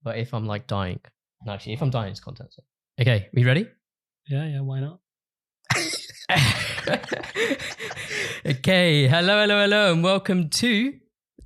but if I'm like dying, no, actually, if I'm dying, it's content. So. Okay, we ready? Yeah, why not? Okay, hello, and welcome to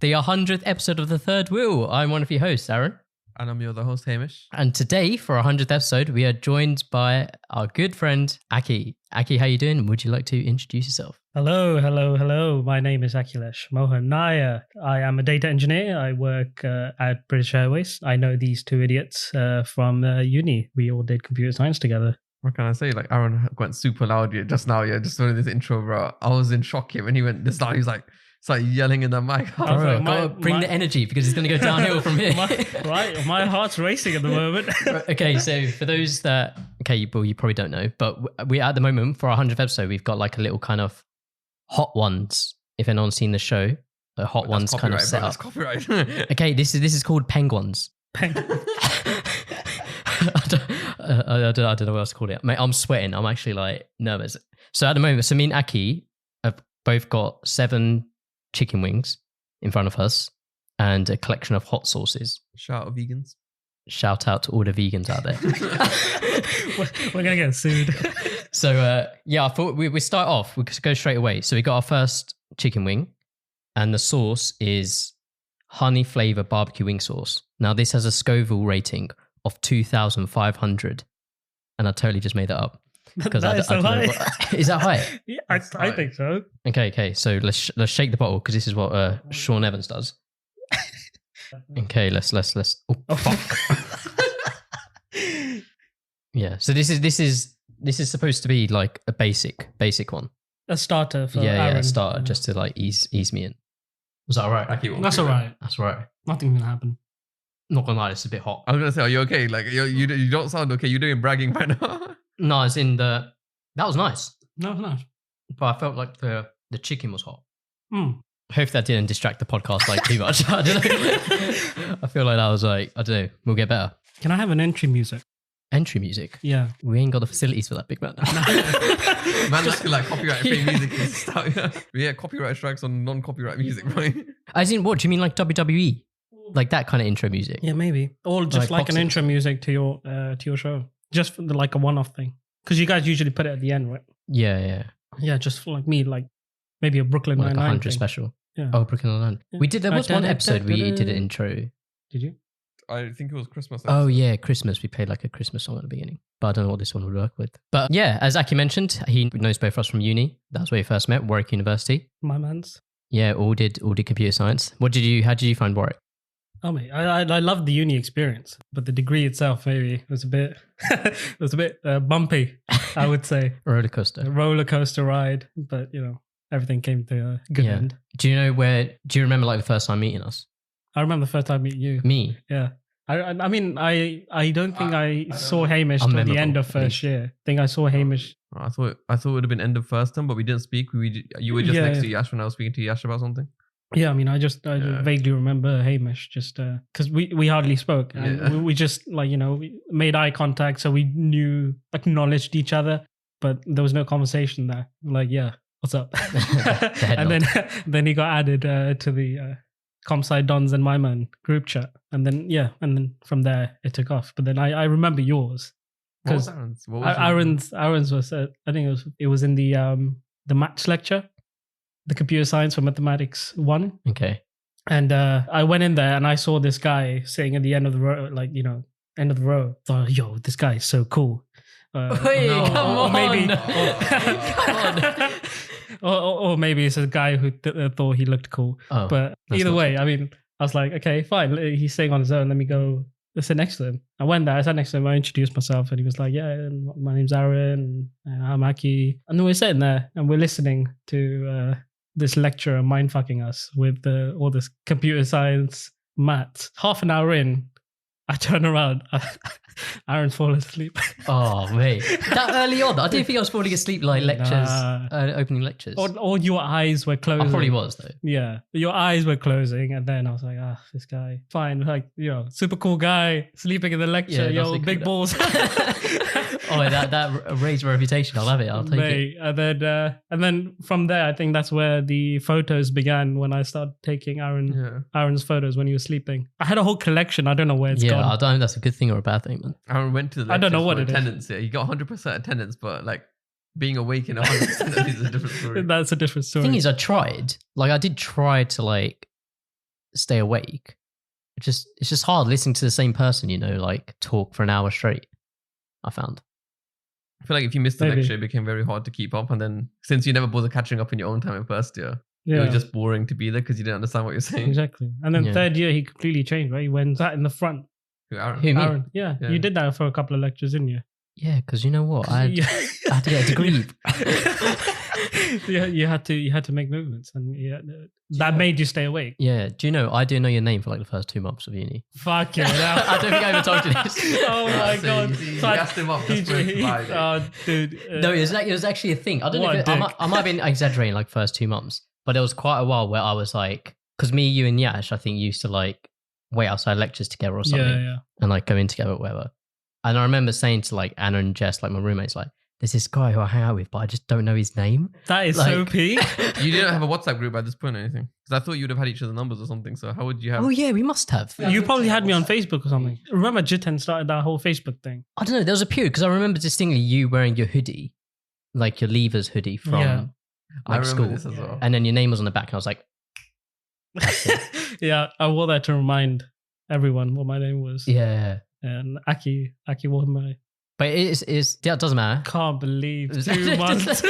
the 100th episode of The Third Wheel. I'm one of your hosts, Aaron. And I'm your other host, Hamish. And today, for our 100th episode, we are joined by our good friend, Akki. Akki, how you doing? Would you like to introduce yourself? Hello. My name is Akhilesh Mohan Nair. I am a data engineer. I work at British Airways. I know these two idiots from uni. We all did computer science together. What can I say? Like, Aaron went super loud just now. Yeah, just doing this intro, bro. I was in shock here when he went this loud. He was like, started yelling in the mic. I was like, bring the energy because it's going to go downhill from here. My heart's racing at the moment. Okay, so for those that, you probably don't know, but we at the moment for our 100th episode, we've got like a little kind of hot ones. If anyone's seen the show, the hot ones kind of set up. That's copyright. Okay, this is called penguins. Peng. I don't know what else to call it. Mate, I'm sweating. I'm actually like nervous. So at the moment, me and Akki have both got 7 chicken wings in front of us and a collection of hot sauces. Shout out vegans. Shout out to all the vegans out there. We're going to get sued. So I thought we start off, we could go straight away. So we got our first chicken wing and the sauce is honey flavor barbecue wing sauce. Now this has a Scoville rating of 2,500 and I totally just made that up. That is so high. Is that high? Yeah, I think so. Okay. So let's shake the bottle because this is what Sean Evans does. Okay, let's. Oh fuck! Yeah. So this is supposed to be like a basic one. A starter for Aaron. Aaron. A starter just to like ease me in. Was that all right? That's all right. That's all right. Nothing can happen. Not gonna lie, it's a bit hot. I was gonna say, are you okay? Like you don't sound okay. You're doing bragging right now. No, it's in that was nice. No, it's nice. But I felt like the chicken was hot. Hope that didn't distract the podcast like too much. I don't know. I feel like that was like, I don't know, we'll get better. Can I have an entry music? Entry music? Yeah. We ain't got the facilities for that, big man. Man, just like copyright free music and stuff. Yeah, copyright strikes on non-copyright music, right? As in, what do you mean, like WWE? Like that kind of intro music? Yeah, maybe. Or just like an intro music to your show. Just for like a one-off thing. Because you guys usually put it at the end, right? Yeah. Yeah, just for like me, like maybe a Brooklyn Nine-Nine. Like a 100 thing. Special. Yeah. Oh, Brooklyn Nine-Nine. Yeah. We did, there was one episode we did an intro. Did you? I think it was Christmas. Oh yeah, Christmas. We played like a Christmas song at the beginning. But I don't know what this one would work with. But yeah, as Akki mentioned, he knows both of us from uni. That's where we first met, Warwick University. My man's. Yeah, all did computer science. How did you find Warwick? Oh mate, I loved the uni experience, but the degree itself maybe was a bit bumpy, I would say. Roller coaster ride, but everything came to a good end. Do you remember like the first time meeting us? I remember the first time meeting you. Me? Yeah. I mean, I don't think I saw Hamish till the end of first year. I think I saw Hamish. I thought it would have been end of first term, but we didn't speak. You were just next to Yash when I was speaking to Yash about something. Yeah, I mean, I just vaguely remember Hamish just because we hardly spoke. And we just we made eye contact, so we knew, acknowledged each other, but there was no conversation there. Like, yeah, what's up? And then he got added to the Comsci Dons and My Man group chat, and then from there it took off. But then I remember yours because Aaron's was I think it was in the maths lecture. The computer science for mathematics 1. Okay. And I went in there and I saw this guy sitting at the end of the row, end of the row. Thought, yo, this guy is so cool. Come on. Maybe, or maybe it's a guy who thought he looked cool. Oh, but either way, I mean, I was like, okay, fine. He's sitting on his own. Let me go sit next to him. I went there. I sat next to him. I introduced myself and he was like, yeah, my name's Aaron and I'm Akki. And then we're sitting there and we're listening to this lecturer mind fucking us with all this computer science maths. Half an hour in, I turn around, Aaron's fallen asleep. Oh, mate. That early on? I didn't think I was falling asleep like lectures, opening lectures. Or your eyes were closing. I probably was, though. Yeah. Your eyes were closing, and then I was like, this guy. Fine. Like, super cool guy, sleeping in the lecture, big balls. Oh, that raised my reputation. I'll have it. I'll take it. And then from there, I think that's where the photos began when I started taking Aaron's photos when he was sleeping. I had a whole collection. I don't know where it's gone. I don't know if that's a good thing or a bad thing, man. Aaron went to the I don't know lectures what for it is. attendance. Yeah, he got 100% attendance, but like being awake in 100% is a different story. That's a different story. The thing is, I tried. Like, I did try to like stay awake. It's just hard listening to the same person, you know, like talk for an hour straight. I found. I feel like if you missed the Maybe. lecture, it became very hard to keep up. And then since you never bother catching up in your own time in first year, it yeah, was just boring to be there because you didn't understand what you're saying. exactly. And then Yeah. third year, he completely changed, right? He went sat in the front. Who, Aaron? Who, me? Aaron, yeah, Yeah. you did that for a couple of lectures, didn't you? Yeah, because you know what? I had to get a degree. Yeah, you had to make movements, and that made you stay awake. Yeah. Do you know, I didn't know your name for like the first 2 months of uni. Fuck it. I don't think I ever told you this. Oh my So god! You So I- gassed him up just for him to buy it. oh, dude. No, it was actually a thing. I don't know What if a I dick. might have been exaggerating like first 2 months, but there was quite a while where I was like, because me, you, and Yash, I think used to like wait outside lectures together or something yeah. and like go in together or whatever. And I remember saying to like Anna and Jess, like my roommates, like, there's this guy who I hang out with, but I just don't know his name. That is Like- so peak. You didn't have a WhatsApp group at this point or anything? Because I thought you would have had each other's numbers or something. So how would you have? Oh yeah, we must have. You probably had me on Facebook or something. Remember, Jiten started that whole Facebook thing. I don't know. There was a period because I remember distinctly you wearing your hoodie, like your Leavers hoodie from Yeah. I like remember school, this as well. and then your name was on the back, and I was like, Yeah, I wore that to remind everyone what my name was. yeah. And Akki wore my. But that doesn't matter. Can't believe 2 months.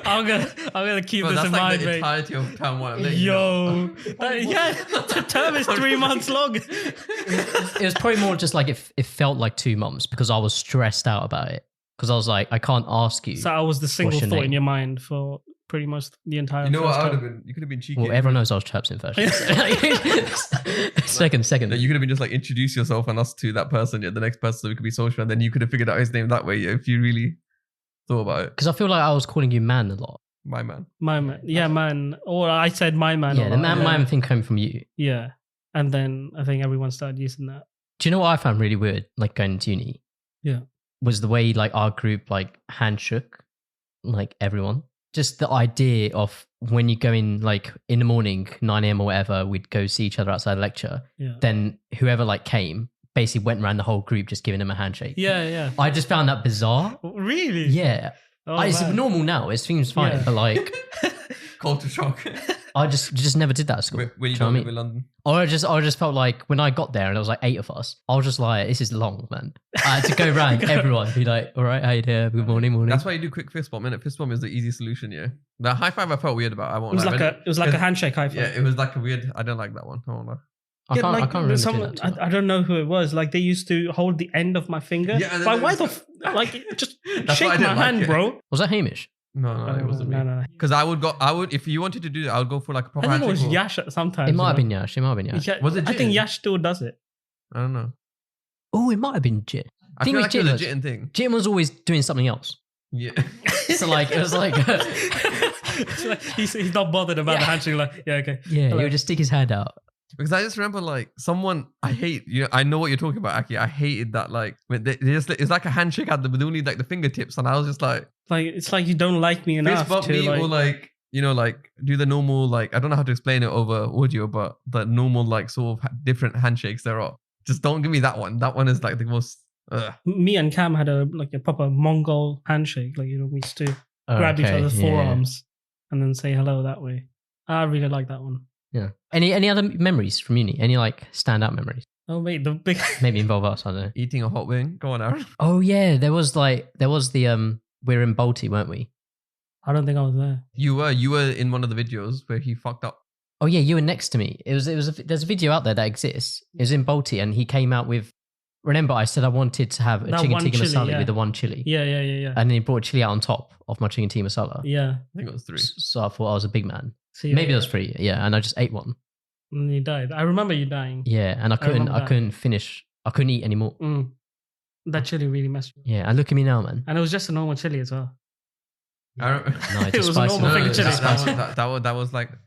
I'm gonna keep Bro, this that's in like mind, the mate. entirety of term one. I'm letting you know. Yeah, the term is 3 months long. It was probably more just like it felt like 2 months because I was stressed out about it because I was like, I can't ask you. So I was the single What's your thought in name? your mind for pretty much the entire. You know what first I would term. have been? You could have been cheeky. Well, everyone knows I was chirps in first. year, so- second. No, you could have been just like introduce yourself and us to that person, yeah, the next person, so we could be social, and then you could have figured out his name that way, yeah, if you really thought about it. Because I feel like I was calling you man a lot. My man. My man, yeah, man, or I said my man. Yeah, a the lot, man thing came from you. Yeah, and then I think everyone started using that. Do you know what I found really weird, like going to uni? Yeah. Was the way like our group like hand shook, like everyone. Just the idea of when you go in like in the morning, 9 a.m. or whatever, we'd go see each other outside lecture. Yeah, Then whoever like came basically went around the whole group just giving them a handshake. yeah. I just found that bizarre. Really? Yeah. Oh, It's man. normal now. It seems fine. Yeah. But like, Culture shock. I just never did that at school. when Do you you know don't what I live mean? in London. Or I just felt like when I got there and there was like 8 of us, I was just like, this is long, man. I had to go around everyone, be like, all right, hey there, good morning. That's why you do quick fist bump, innit? Fist bump is the easy solution, yeah. The high five I felt weird about. I won't It was lie. like When it was like a handshake high five. Yeah, it was like a weird. I don't like that one. I won't lie. I can't like, remember some- doing that too much. I don't know who it was. Like they used to hold the end of my finger. Yeah, and then like they why just the like just That's shake why I my didn't like hand, it. bro. Was that Hamish? No, it wasn't me. No. Because I would, if you wanted to do that, I would go for like a proper I think it was handshake. Yash sometimes. It might have you been Yash. It might have been Yash. know? Was it I think Jitten? Yash still does it. I don't know. Oh, it might have been Jit. I Thing feel with like it was a Jitten jitting thing. Jim was always doing something else. Yeah. So like, it was like, It's like, he's not bothered about the handshake. Like yeah, okay. yeah, he Hello. would just stick his hand out. Because I just remember like someone I hate. You know, I know what you're talking about, Akki. I hated that. Like when they just, it's like a handshake at but only like the fingertips, and I was just like, Like it's like you don't like me fist enough bump to me like. or like like do the normal like I don't know how to explain it over audio, but the normal like sort of different handshakes there are. Just don't give me that one. That one is like the most. Me and Cam had a proper Mongol handshake. Like we used to grab each other's yeah. forearms and then say hello that way. I really like that one. Yeah. Any other memories from uni? Any like standout memories? Oh wait, the big. Maybe involve us. I don't know. Eating a hot wing. Go on, Aaron. Oh yeah, there was the we were in Balti, weren't we? I don't think I was there. You were in one of the videos where he fucked up. Oh yeah, you were next to me. There's a video out there that exists. It was in Balti, and he came out with. Remember, I said I wanted to have a That chicken one tikka chili, masala yeah. with the one chili, Yeah. and then he brought chili out on top of my chicken tikka masala. Yeah. I think it was 3. So I thought I was a big man. So, yeah, Maybe yeah. it was 3, yeah, and I just ate one. And you died. I remember you dying. Yeah, and I remember that. couldn't finish. I couldn't eat anymore. That chili really messed me up. Yeah, and look at me now, man. And it was just a normal chili as well. I don't, No, it's It a was a spicy normal one. finger It's a chili. spicy-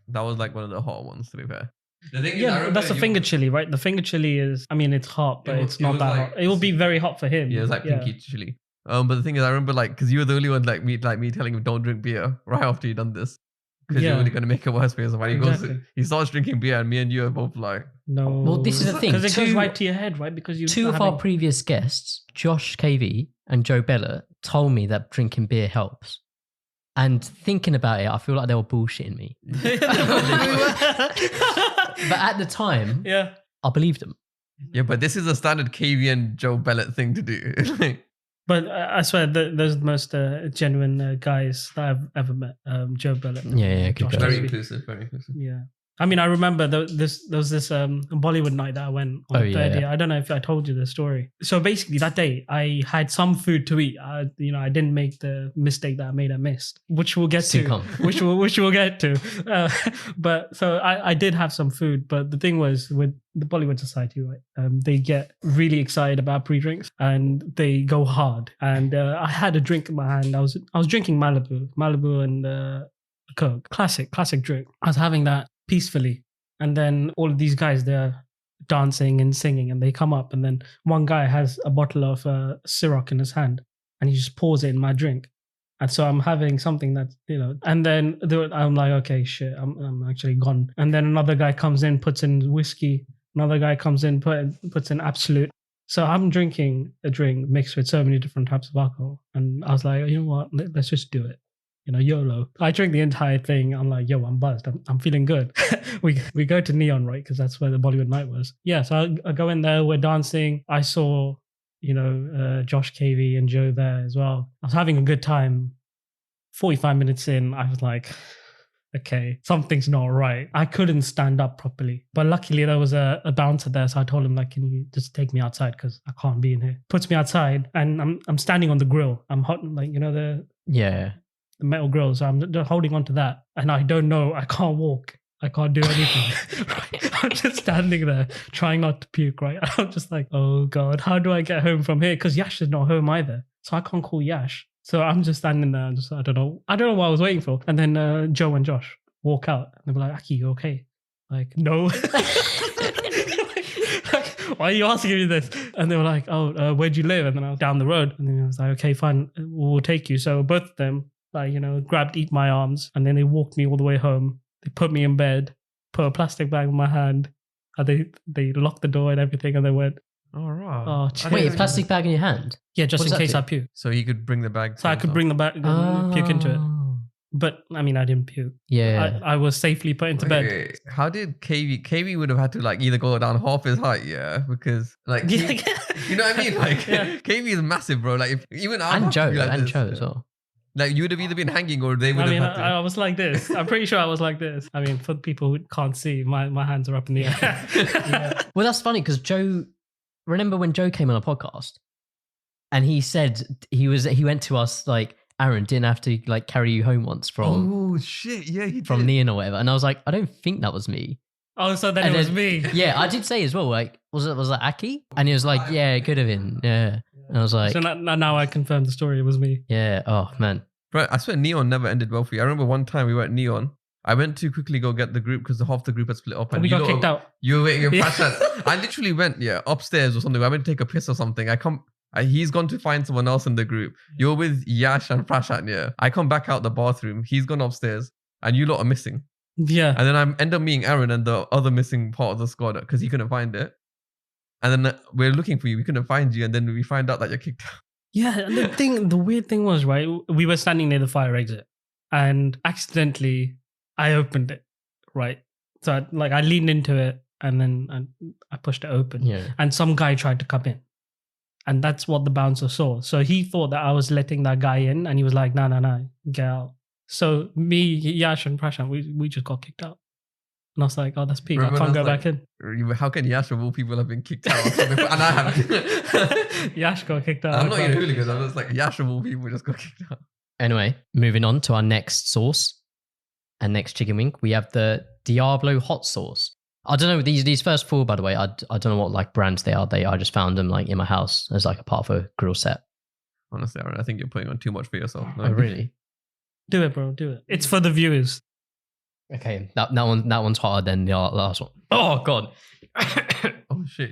that was like one of the hot ones, to be fair. The thing Yeah, that's the finger chili, right? The finger chili is, I mean, it's hot, but It was- it's it not was that like- hot. It will be very hot for him. Yeah, it was like pinky chili. But the thing is, I remember like because you were the only one like me telling him don't drink beer right after you done this. because you're Yeah. only going to make it worse for yourself. And Exactly. he starts drinking beer, and me and you are both like, No. Well, this is the thing. Because it goes right to your head, right? Because you Two of our previous guests, Josh KV and Joe Bella, told me that drinking beer helps. And thinking about it, I feel like they were bullshitting me. But at the time, Yeah. I believed them. yeah, but this is a standard KV and Joe Bellet thing to do. But I swear, those are the most genuine guys that I've ever met. Joe Bellett. Yeah, good Josh guys. Very Davey. inclusive, very inclusive. Yeah. I mean, I remember there was this Bollywood night that I went on Oh, third yeah. year. I don't know if I told you the story. So basically that day I had some food to eat. I didn't make the mistake that I made. I missed, which we'll get to, which we'll get to. But so I did have some food, but the thing was with the Bollywood society, right? They get really excited about pre-drinks and they go hard. And I had a drink in my hand. I was drinking Malibu and Coke. Classic drink. I was having that peacefully, and then all of these guys, they're dancing and singing, and they come up, and then one guy has a bottle of Ciroc in his hand, and he just pours it in my drink. And so I'm having something that, and then I'm like, okay, shit, I'm actually gone. And then another guy comes in, puts in whiskey. Another guy comes in, puts in Absolute. So I'm drinking a drink mixed with so many different types of alcohol, and I was like, you know what, let's just do it. YOLO. I drink the entire thing. I'm like, yo, I'm buzzed. I'm feeling good. we go to Neon, right? Because that's where the Bollywood night was. Yeah, so I go in there. We're dancing. I saw, Josh KV and Joe there as well. I was having a good time. 45 minutes in, I was like, okay, something's not right. I couldn't stand up properly. But luckily there was a bouncer there. So I told him, like, can you just take me outside? Because I can't be in here. Puts me outside and I'm standing on the grill. I'm hot, like, the metal grill. So I'm holding on to that. And I don't know. I can't walk. I can't do anything. I'm just standing there trying not to puke, right? I'm just like, oh God, how do I get home from here? Because Yash is not home either. So I can't call Yash. So I'm just standing there and I don't know what I was waiting for. And then Joe and Josh walk out. And they were like, Akki, you okay? Like, no. Like, why are you asking me this? And they were like, oh, where'd you live? And then I was down the road. And then I was like, okay, fine, we'll take you. So both of them, grabbed each my arms. And then they walked me all the way home. They put me in bed, put a plastic bag in my hand. And they locked the door and everything. And they went, all right. oh, wait, a plastic bag in your hand? Yeah, just in case I puke. So you could bring the bag. So I could bring the bag, puke into it. But I mean, I didn't puke. Yeah. I was safely put into bed. Wait, how did KV would have had to either go down half his height, yeah? Because you know what I mean? KV is massive, bro. And Joe as well. Like you would have either been hanging or they would have had to. I was like this. I'm pretty sure I was like this. I mean, for people who can't see, my hands are up in the air. Yeah. Well, that's funny because Joe, remember when Joe came on a podcast and he said he went to us like, Aaron didn't have to carry you home once from. Oh shit! Yeah, he from did. Neon or whatever, and I was like, I don't think that was me. Oh, so then it was me. Yeah, I did say as well. Like, was that Akki? And he was like, yeah, it could have been. Yeah, and I was like, so now I confirmed the story. It was me. Yeah. Oh man. Bro, I swear Neon never ended well for you. I remember one time we went Neon. I went to quickly go get the group because half the group had split up. And we got kicked out. You were waiting in I literally went upstairs or something. I went to take a piss or something. He's gone to find someone else in the group. You're with Yash and Prashant, yeah. I come back out the bathroom. He's gone upstairs and you lot are missing. Yeah. And then I end up meeting Aaron and the other missing part of the squad because he couldn't find it. And then we're looking for you. We couldn't find you. And then we find out that you're kicked out. Yeah. And the weird thing was, right, we were standing near the fire exit and accidentally I opened it, right? So I leaned into it and then I pushed it open. Yeah. And some guy tried to come in. And that's what the bouncer saw. So he thought that I was letting that guy in and he was like, no, get out. So me, Yash and Prashant, we just got kicked out. And I was like, oh, that's peak. I can't go back in. How can Yash of all people have been kicked out? And I haven't. Yash got kicked out. I'm not even hooligans. I'm just like, Yash of all people just got kicked out. Anyway, moving on to our next sauce and next chicken wing. We have the Diablo hot sauce. I don't know, these first four, by the way, I don't know what brands they are. I just found them in my house as a part of a grill set. Honestly, Aaron, I think you're putting on too much for yourself. Oh, really? Do it, bro. Do it. It's for the viewers. Okay, that one's hotter than the last one. Oh God. Oh shit.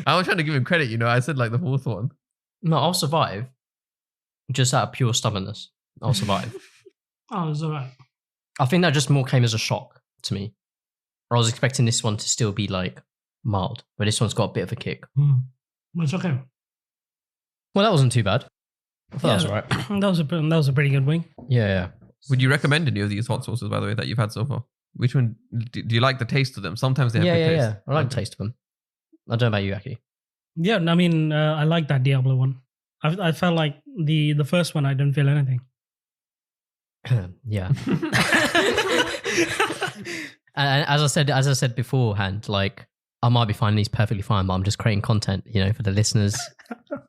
I was trying to give him credit, I said the fourth one. No, I'll survive. Just out of pure stubbornness. I'll survive. Oh, it's all right. I think that just more came as a shock to me. I was expecting this one to still be like mild, but this one's got a bit of a kick. It's okay. Well, that wasn't too bad. I thought that was all right. That was a pretty good wing. Yeah. Would you recommend any of these hot sauces, by the way, that you've had so far? Which one do you like the taste of them? Sometimes they have good taste. Yeah. I like the taste of them. I don't know about you, Akki. Yeah, I mean, I like that Diablo one. I felt like the first one, I didn't feel anything. Yeah. And as I said beforehand, like I might be finding these perfectly fine, but I'm just creating content, for the listeners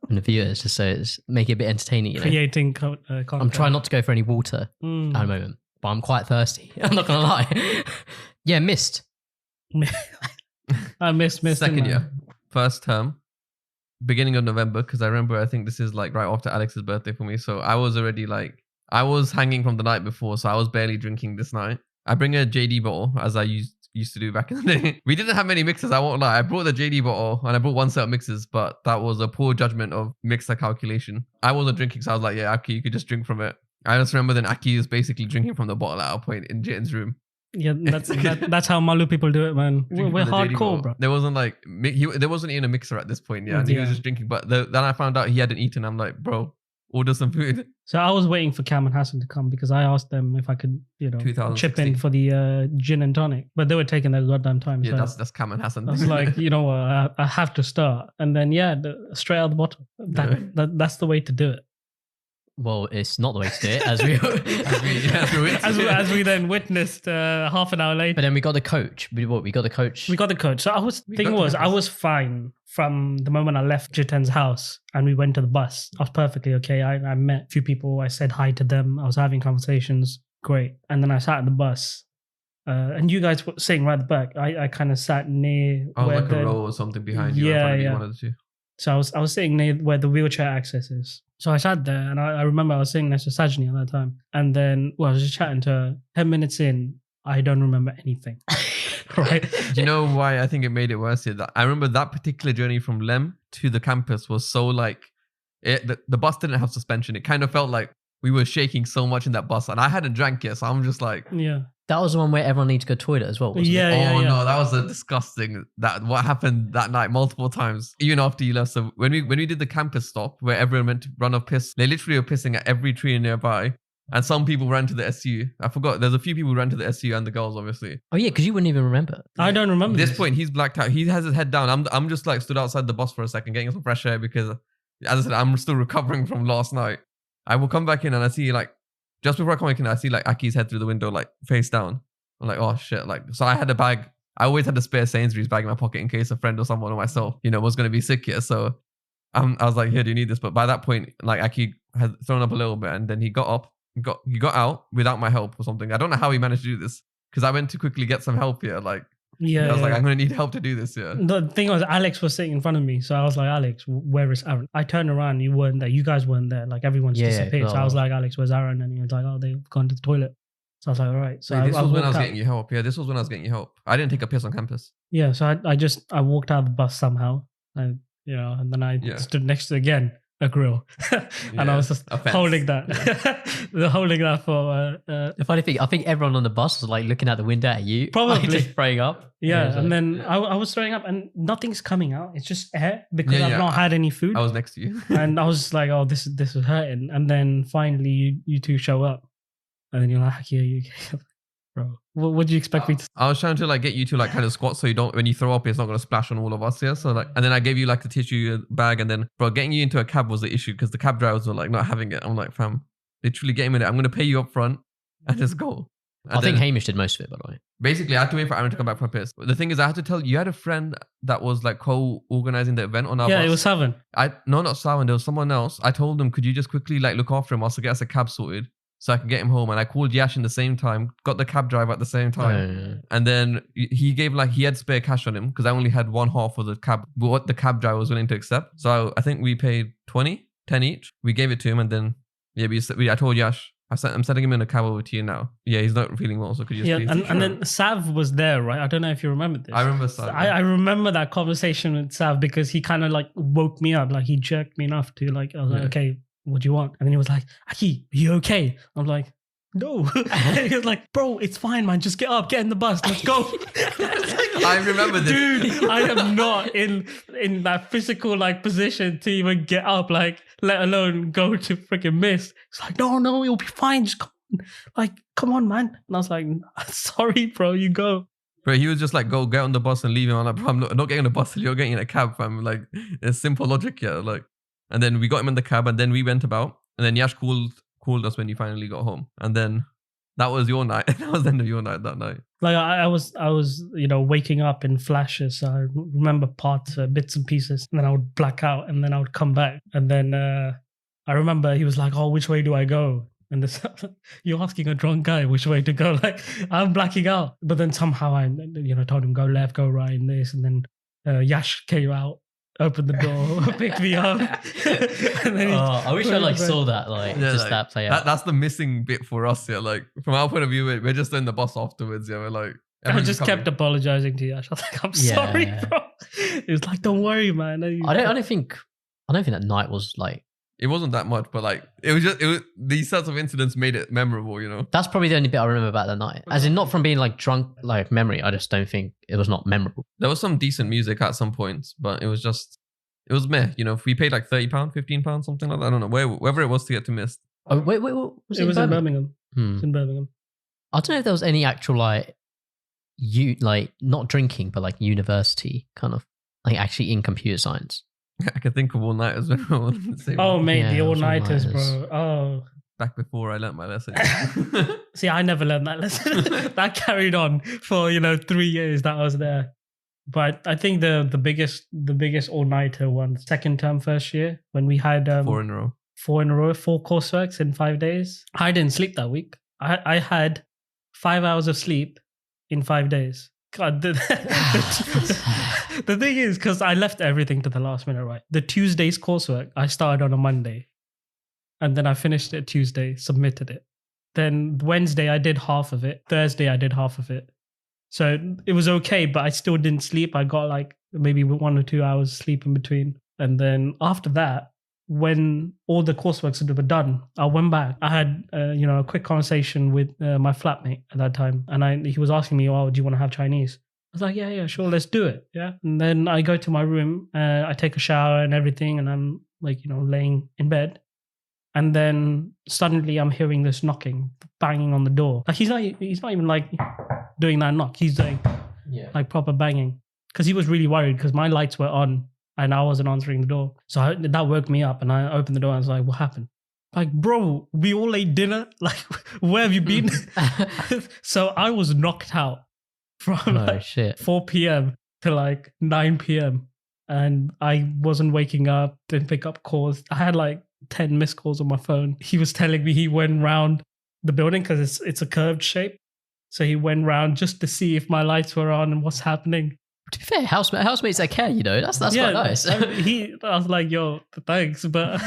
and the viewers, just so it's make it a bit entertaining. Creating content. I'm trying not to go for any water at the moment, but I'm quite thirsty. I'm not gonna lie. Yeah, missed. I missed. Second year, first term, beginning of November, because I think this is like right after Alex's birthday for me. So I was already I was hanging from the night before, so I was barely drinking this night. I bring a JD bottle, as I used to do back in the day. We didn't have many mixers, I won't lie. I brought the JD bottle and I brought one set of mixers, but that was a poor judgment of mixer calculation. I wasn't drinking, so I was like, yeah, Akki, you could just drink from it. I just remember then Akki is basically drinking from the bottle at a point in Jitin's room. Yeah, that's how Malu people do it, man. We're hardcore, bro. There wasn't there wasn't even a mixer at this point, and he was just drinking. But then I found out he hadn't eaten. I'm like, bro, order some food. So I was waiting for Cam and Hassan to come because I asked them if I could, chip in for the gin and tonic, but they were taking their goddamn time. Yeah, so that's Cam and Hassan. I was like, I have to start, and then straight out the bottle. That's the way to do it. Well, it's not the way to do it, as we then witnessed half an hour later. But then we got the coach. We got the coach. We got the coach. So I was fine from the moment I left Jitin's house and we went to the bus. I was perfectly okay. I met a few people. I said hi to them. I was having conversations. Great. And then I sat in the bus. And you guys were sitting right at the back. I kind of sat near where like a row or something behind you. Yeah. One of the two. So I was sitting near where the wheelchair access is. So I sat there and I remember I was sitting next to Sajni at that time. And then, I was just chatting to her. 10 minutes in, I don't remember anything. Right? Do you know why I think it made it worse here? I remember that particular journey from Lem to the campus was so the bus didn't have suspension. It kind of felt like we were shaking so much in that bus. And I hadn't drank yet, so I'm just like... Yeah. That was the one where everyone needed to go to the toilet as well, wasn't it? Yeah. No, that was a disgusting. What happened that night multiple times, even after you left. So when we did the campus stop where everyone went to run off piss, they literally were pissing at every tree nearby, and some people ran to the SU. I forgot. There's a few people who ran to the SU and the girls, obviously. Oh yeah, because you wouldn't even remember. I don't remember. At this point, he's blacked out. He has his head down. I'm just stood outside the bus for a second, getting some fresh air because, as I said, I'm still recovering from last night. I will come back in and I see just before I come back in, I see Aki's head through the window, face down. I'm like, oh shit. So I had a bag. I always had a spare Sainsbury's bag in my pocket in case a friend or someone or myself, was going to be sick here. So I was like, here, do you need this? But by that point, Akki had thrown up a little bit and then he got up, he got out without my help or something. I don't know how he managed to do this because I went to quickly get some help here. I was like, I'm going to need help to do this here. The thing was, Alex was sitting in front of me. So I was like, Alex, where is Aaron? I turned around, you weren't there. You guys weren't there. Everyone's disappeared. So I was like, Alex, where's Aaron? And he was like, oh, they've gone to the toilet. So I was like, all right. So this was when I was getting you help. Yeah, this was when I was getting you help. I didn't take a piss on campus. Yeah, so I walked out of the bus somehow. And then I stood next to, again, a grill. And I was just holding that. Holding that for... the funny thing, I think everyone on the bus was looking out the window at you. Probably. Just throwing up. Yeah, and then I was throwing up and nothing's coming out. It's just air because I've not had any food. I was next to you. And I was like, oh, this is hurting. And then finally you two show up. And then you're like, yeah, you bro. What do you expect me to? I was trying to get you to kind of squat so you don't, when you throw up, it's not going to splash on all of us here. So and then I gave you the tissue bag, and then bro, getting you into a cab was the issue because the cab drivers were not having it. I'm like, fam, literally get him in it. I'm going to pay you up front and just go. And I think Hamish did most of it, by the way. Basically, I had to wait for Aaron to come back from piss. The thing is, I had to tell you had a friend that was co-organizing the event on our bus. Yeah, it was Savan. No, not Savan. There was someone else. I told them, could you just quickly look after him? Also get us a cab sorted. So I could get him home, and I called Yash in the same time, got the cab driver at the same time, and then he gave he had spare cash on him because I only had one half of the cab, what the cab driver was willing to accept. So I think we paid 10 each. We gave it to him, and then I told Yash, I'm sending him in a cab over to you now. Yeah, he's not feeling well, so could you just please? And then Sav was there, right? I don't know if you remember this. I remember Sav. I remember that conversation with Sav because he kind of woke me up, he jerked me enough to I was like, okay, what do you want? And then he was like, Akki, are you okay? I'm like, no. And he was like, bro, it's fine, man. Just get up, get in the bus, let's go. I remember this. Dude, I am not in that physical like position to even get up, like, let alone go to freaking miss. It's like, no, you'll be fine. Just come on. Like, come on, man. And I was like, sorry, bro, you go. But he was just like, go get on the bus and leave him. I'm like, bro, I'm not getting on the bus. You're getting in a cab, fam. Like, it's simple logic, yeah. Like, and then we got him in the cab, and then we went about. And then Yash called us when he finally got home. And then that was your night. That was the end of your night that night. Like, I was, waking up in flashes. So I remember parts, bits and pieces. And then I would black out, and then I would come back. And then I remember he was like, oh, which way do I go? And this, you're asking a drunk guy which way to go. Like, I'm blacking out. But then somehow I, told him go left, go right, and this. And then Yash came out, opened the door, picked me up. And then I wish I saw that, that play out. That's the missing bit for us. Yeah, like from our point of view, we're just in the bus afterwards. Yeah, we're like, I just kept apologizing to Yash. I was like, I'm sorry, bro. He was like, don't worry, man. I don't think that night was like. It wasn't that much, but like it was these sorts of incidents made it memorable, That's probably the only bit I remember about that night. As in, not from being like drunk, like memory. I just don't think it was not memorable. There was some decent music at some points, but it was meh. If we paid like £30, £15, something like that. I don't know wherever it was to get to Mist. Oh wait, was it was in Birmingham. Hmm. It's in Birmingham. I don't know if there was any actual not drinking, but like university kind of like actually in computer science. I can think of all-nighters when we were on the same. Oh, mate, the all-nighters, bro. Oh. Back before I learnt my lesson. See, I never learned that lesson. That carried on for 3 years that I was there. But I think the biggest all-nighter one, second term, first year, when we had 4 in a row. 4 in a row, 4 courseworks in 5 days. I didn't sleep that week. I had 5 hours of sleep in 5 days. God, the thing is, because I left everything to the last minute, right? The Tuesday's coursework, I started on a Monday. And then I finished it Tuesday, submitted it. Then Wednesday, I did half of it. Thursday, I did half of it. So it was okay, but I still didn't sleep. I got like maybe 1 or 2 hours sleep in between. And then after that, when all the courseworks were done, I went back. I had, a quick conversation with my flatmate at that time. And he was asking me, oh, do you want to have Chinese? I was like, yeah, sure, let's do it. Yeah. And then I go to my room, I take a shower and everything. And I'm like, laying in bed. And then suddenly I'm hearing this knocking, banging on the door. Like he's not even like doing that knock. He's doing like proper banging. Because he was really worried because my lights were on. And I wasn't answering the door. So that woke me up and I opened the door and I was like, what happened? Like, bro, we all ate dinner. Like, where have you been? So I was knocked out from 4 p.m. to like 9 p.m. And I wasn't waking up, didn't pick up calls. I had like 10 missed calls on my phone. He was telling me he went round the building because it's a curved shape. So he went round just to see if my lights were on and what's happening. To be fair, housemates that care, that's quite nice. I was like, yo, thanks, but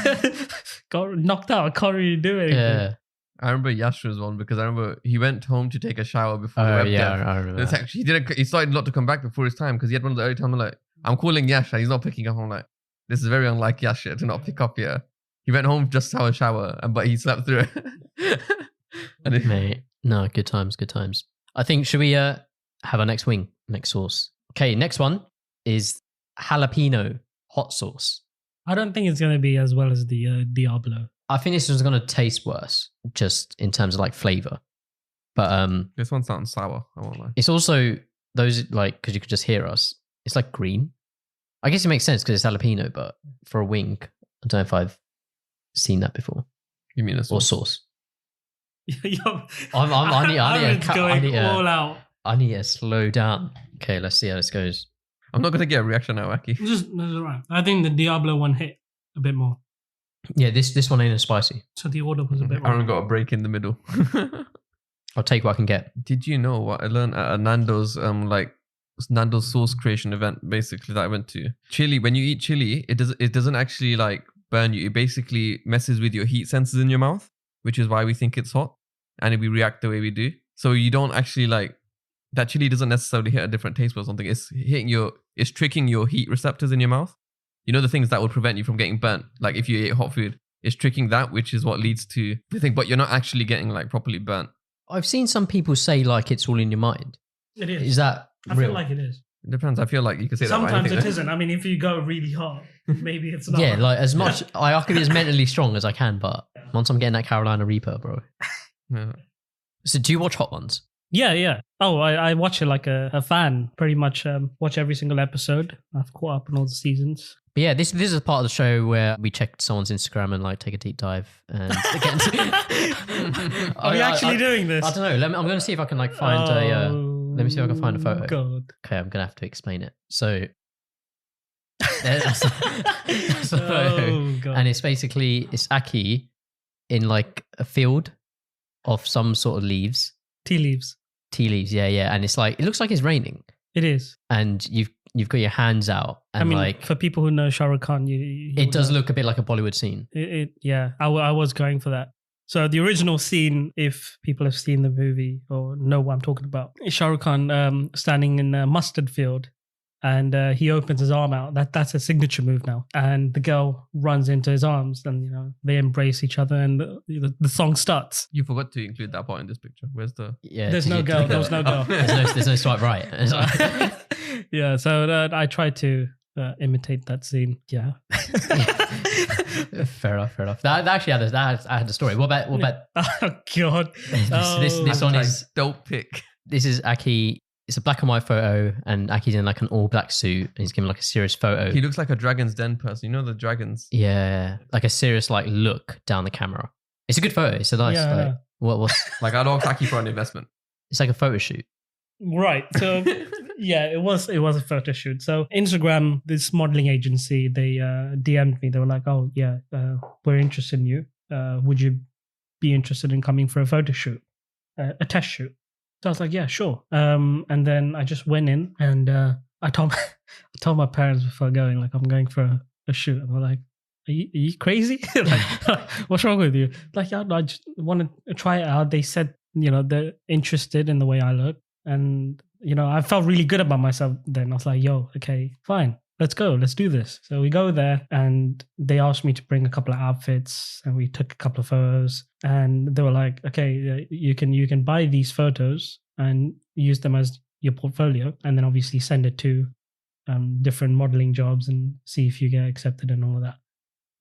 got knocked out. I can't really do anything. Yeah. I remember Yashra's one because I remember he went home to take a shower before the webcam. I remember. It's actually, he started not to come back before his time because he had one of the early time. I'm like, I'm calling Yash and he's not picking up. I'm like, this is very unlike Yash to not pick up here. He went home just to have a shower, but he slept through it. Mate, no, good times. I think, should we have our next sauce? Okay, next one is jalapeno hot sauce. I don't think it's going to be as well as the Diablo. I think this one's going to taste worse, just in terms of like flavor. But this one sounds sour. I won't lie. It's also those like, because you could just hear us. It's like green. I guess it makes sense because it's jalapeno, but for a wing, I don't know if I've seen that before. You mean a sauce? Or sauce? I need all out. I need to slow down. Okay, let's see how this goes. I'm not going to get a reaction now, Akki. That's right. I think the Diablo one hit a bit more. Yeah, this one ain't as spicy. So the order was a bit more. Aaron got a break in the middle. I'll take what I can get. Did you know what I learned at a Nando's Nando's sauce creation event basically that I went to? Chili, when you eat chili, it doesn't actually like burn you. It basically messes with your heat sensors in your mouth, which is why we think it's hot and we react the way we do. So you don't actually like that chili doesn't necessarily hit a different taste or something. It's tricking your heat receptors in your mouth. You know, the things that would prevent you from getting burnt. Like if you ate hot food, is tricking that, which is what leads to the thing. But you're not actually getting like properly burnt. I've seen some people say like it's all in your mind. It is. Is that I real? feel like it is. It depends. I feel like you can say Sometimes that. it isn't. I mean, if you go really hard, maybe it's not. Yeah, like as much I can be as mentally strong as I can, but once I'm getting that Carolina Reaper, bro. Yeah. So do you watch Hot Ones? Yeah. Oh, I watch it like a fan. Pretty much watch every single episode. I've caught up on all the seasons. But yeah, this is a part of the show where we check someone's Instagram and like take a deep dive and get into. Are we actually doing this? I don't know. I'm going to see if I can like find a. Let me see if I can find a photo. God. Okay, I'm going to have to explain it. So that's a photo, God. and it's Akki in like a field of some sort of leaves. Tea leaves. Yeah, and it's like it looks like it's raining, It is. and you've got your hands out, and I mean, like for people who know Shah Rukh Khan, it does look a bit like a Bollywood scene. Yeah, I was going for that. So the original scene, if people have seen the movie or know what I'm talking about, is Shah Rukh Khan standing in a mustard field, and he opens his arm out. That's a signature move now. And the girl runs into his arms, and they embrace each other, and the song starts. You forgot to include that part in this picture. Where's the? Yeah, There's no girl. There was no girl. There's no swipe right. Yeah, so I tried to imitate that scene. Yeah. Fair enough. That actually I had a story. What about Oh God. this one is dope pic. This is Akki. It's a black and white photo, and Aki's in like an all black suit, and he's giving like a serious photo. He looks like a Dragon's Den person. You know the dragons. Yeah, like a serious like look down the camera. It's a good photo. It's a nice like what's Like I'd ask Akki for an investment. it's like a photo shoot. Right. So yeah, it was a photo shoot. So Instagram, this modeling agency, they DM'd me. They were like, "Oh yeah, we're interested in you. Would you be interested in coming for a photo shoot, a test shoot?" So I was like, "Yeah, sure." And then I just went in and I told my parents before going, like, I'm going for a shoot. And they're like, are you crazy? like, what's wrong with you? Like, yeah, I just want to try it out. They said, they're interested in the way I look. And, I felt really good about myself then. I was like, yo, okay, fine. Let's go. Let's do this. So we go there and they asked me to bring a couple of outfits and we took a couple of photos and they were like, okay, you can buy these photos and use them as your portfolio and then obviously send it to different modeling jobs and see if you get accepted and all of that.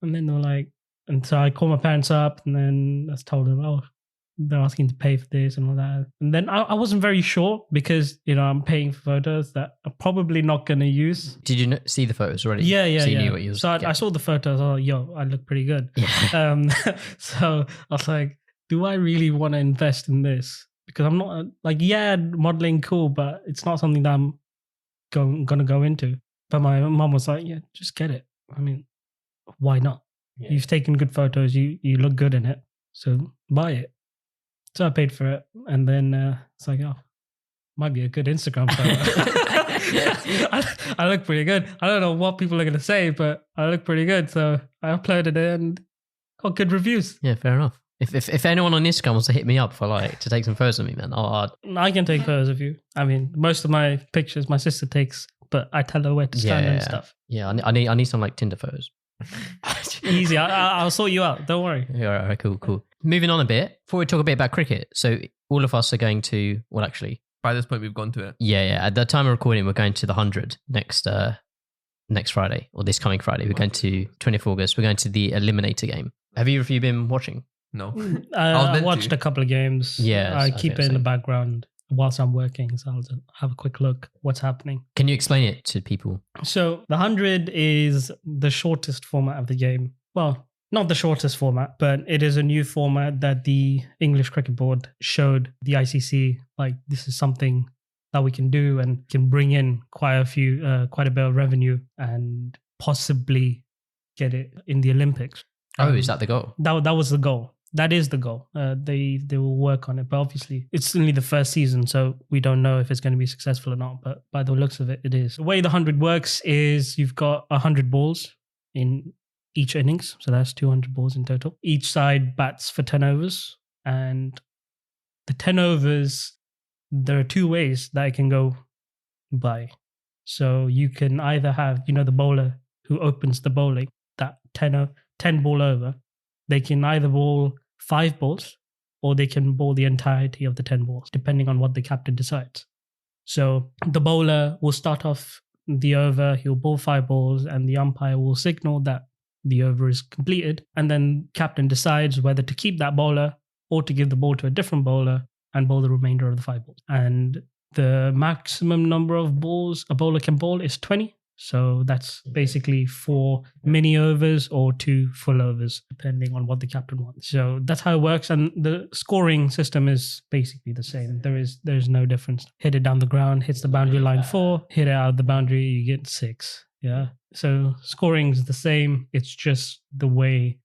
And then they were like, and so I called my parents up and then I told them, oh, they're asking to pay for this and all that. And then I wasn't very sure because, I'm paying for photos that I'm probably not going to use. Did you see the photos already? Yeah. So you knew what you was So I saw the photos. I was like, yo, I look pretty good. Yeah. So I was like, do I really want to invest in this? Because I'm not modeling cool, but it's not something that I'm going to go into. But my mom was like, yeah, just get it. I mean, why not? Yeah. You've taken good photos. You look good in it. So buy it. So I paid for it, and then it's like, oh, might be a good Instagram photo. I look pretty good. I don't know what people are going to say, but I look pretty good. So I uploaded it and got good reviews. Yeah, fair enough. If anyone on Instagram wants to hit me up for to take some photos of me, man, I can take photos of you. I mean, most of my pictures my sister takes, but I tell her where to stand and stuff. Yeah, I need some like Tinder photos. Easy. I'll sort you out. Don't worry. Yeah, all right, cool. Moving on a bit, before we talk a bit about cricket. So all of us are going to, well, actually, by this point we've gone to it. Yeah. At the time of recording, we're going to the 100 next Friday, or this coming Friday. We're going to 24th August. We're going to the Eliminator game. Have either of you been watching? No. I watched a couple of games. Yeah, I keep it in the background whilst I'm working, so I'll just have a quick look what's happening. Can you explain it to people? So the 100 is the shortest format of the game. Well, not the shortest format, but it is a new format that the English Cricket Board showed the ICC, like, this is something that we can do and can bring in quite a bit of revenue and possibly get it in the Olympics. Oh, is that the goal? That was the goal. That is the goal. They will work on it, but obviously it's only the first season, so we don't know if it's going to be successful or not. But by the looks of it, it is. The way the 100 works is you've got 100 balls in each innings, so that's 200 balls in total. Each side bats for 10 overs, and the 10 overs, there are two ways that it can go by. So you can either have, the bowler who opens the bowling, that 10 ball over, they can either bowl 5 balls or they can bowl the entirety of the 10 balls, depending on what the captain decides. So the bowler will start off the over, he'll bowl 5 balls, and the umpire will signal that the over is completed. And then captain decides whether to keep that bowler or to give the ball to a different bowler and bowl the remainder of the 5 balls. And the maximum number of balls a bowler can bowl is 20. So that's basically 4 mini overs or 2 full overs, depending on what the captain wants. So that's how it works. And the scoring system is basically the same. There's no difference. Hit it down the ground, hits the boundary line 4, hit it out of the boundary, you get 6. Yeah. So scoring is the same. It's just the way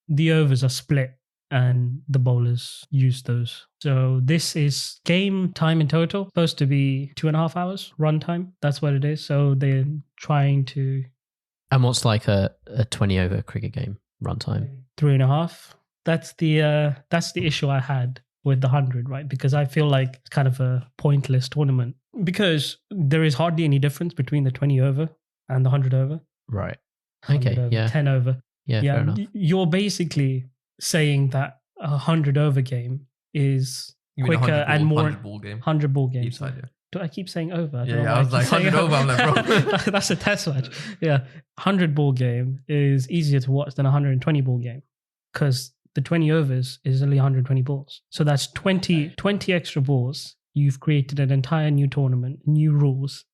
the overs are split and the bowlers use those. So this is game time in total, supposed to be 2.5 hours run time. That's what it is. So they're trying to... And what's like a 20 over cricket game run time? 3.5. That's the issue I had with the 100, right? Because I feel like it's kind of a pointless tournament because there is hardly any difference between the 20 over and the 100 over. Right. Okay. Over, yeah. 10 over. Yeah. Fair enough. You're basically saying that a 100 over game is quicker and more 100 ball game. 100 ball game. Each side, yeah. Do I keep saying over? Yeah, I was like 100 over. I'm like, bro. That's a test match. Yeah. 100 ball game is easier to watch than a 120 ball game because the 20 overs is only 120 balls. So that's 20 extra balls. You've created an entire new tournament, new rules,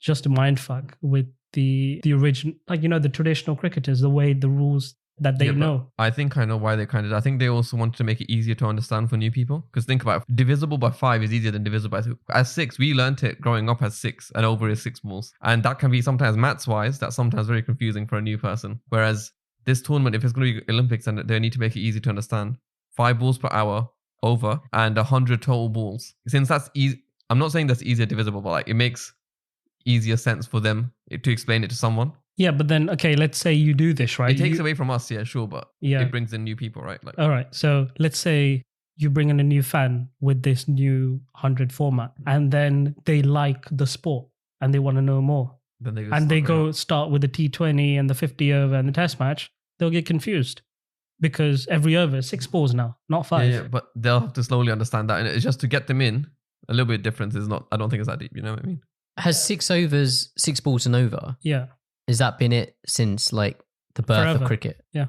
just a mindfuck with the original, like, the traditional cricketers, the way the rules that they know. I think I know why they kind of... I think they also wanted to make it easier to understand for new people. Because think about it, divisible by 5 is easier than divisible by 2. As 6, we learnt it growing up as 6, and over is 6 balls. And that can be sometimes maths-wise, that's sometimes very confusing for a new person. Whereas this tournament, if it's going to be Olympics, then they need to make it easy to understand. 5 balls per hour, over, and 100 total balls. Since that's easy... I'm not saying that's easier divisible, but like it makes easier sense for them to explain it to someone. Yeah, but then, okay, let's say you do this, right? It takes away from us, yeah, sure, but it brings in new people, right? Like, all right, so let's say you bring in a new fan with this new 100 format, and then they like the sport and they want to know more. Then they go start with the T20 and the 50 over and the test match. They'll get confused because every over is 6 balls now, not 5. Yeah, but they'll have to slowly understand that. And it's just to get them in, a little bit difference is not, I don't think it's that deep, you know what I mean? Has 6 overs, 6 balls and over? Yeah. Has that been it since like the birth Forever. of cricket? Yeah.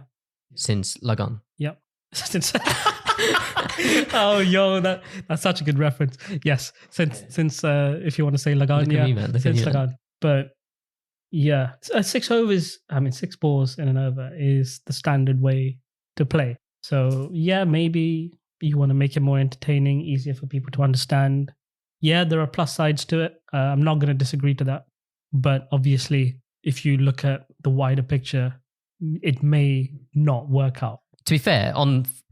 Since Lagan? Yep. Oh, yo, that's such a good reference. Yes, since if you want to say Lagan, Look at me, man. Look at since you, man. Lagan. But yeah, 6 overs. 6 balls in an over is the standard way to play. So yeah, maybe you want to make it more entertaining, easier for people to understand. Yeah, there are plus sides to it. I'm not going to disagree to that, but obviously, if you look at the wider picture, it may not work out. To be fair,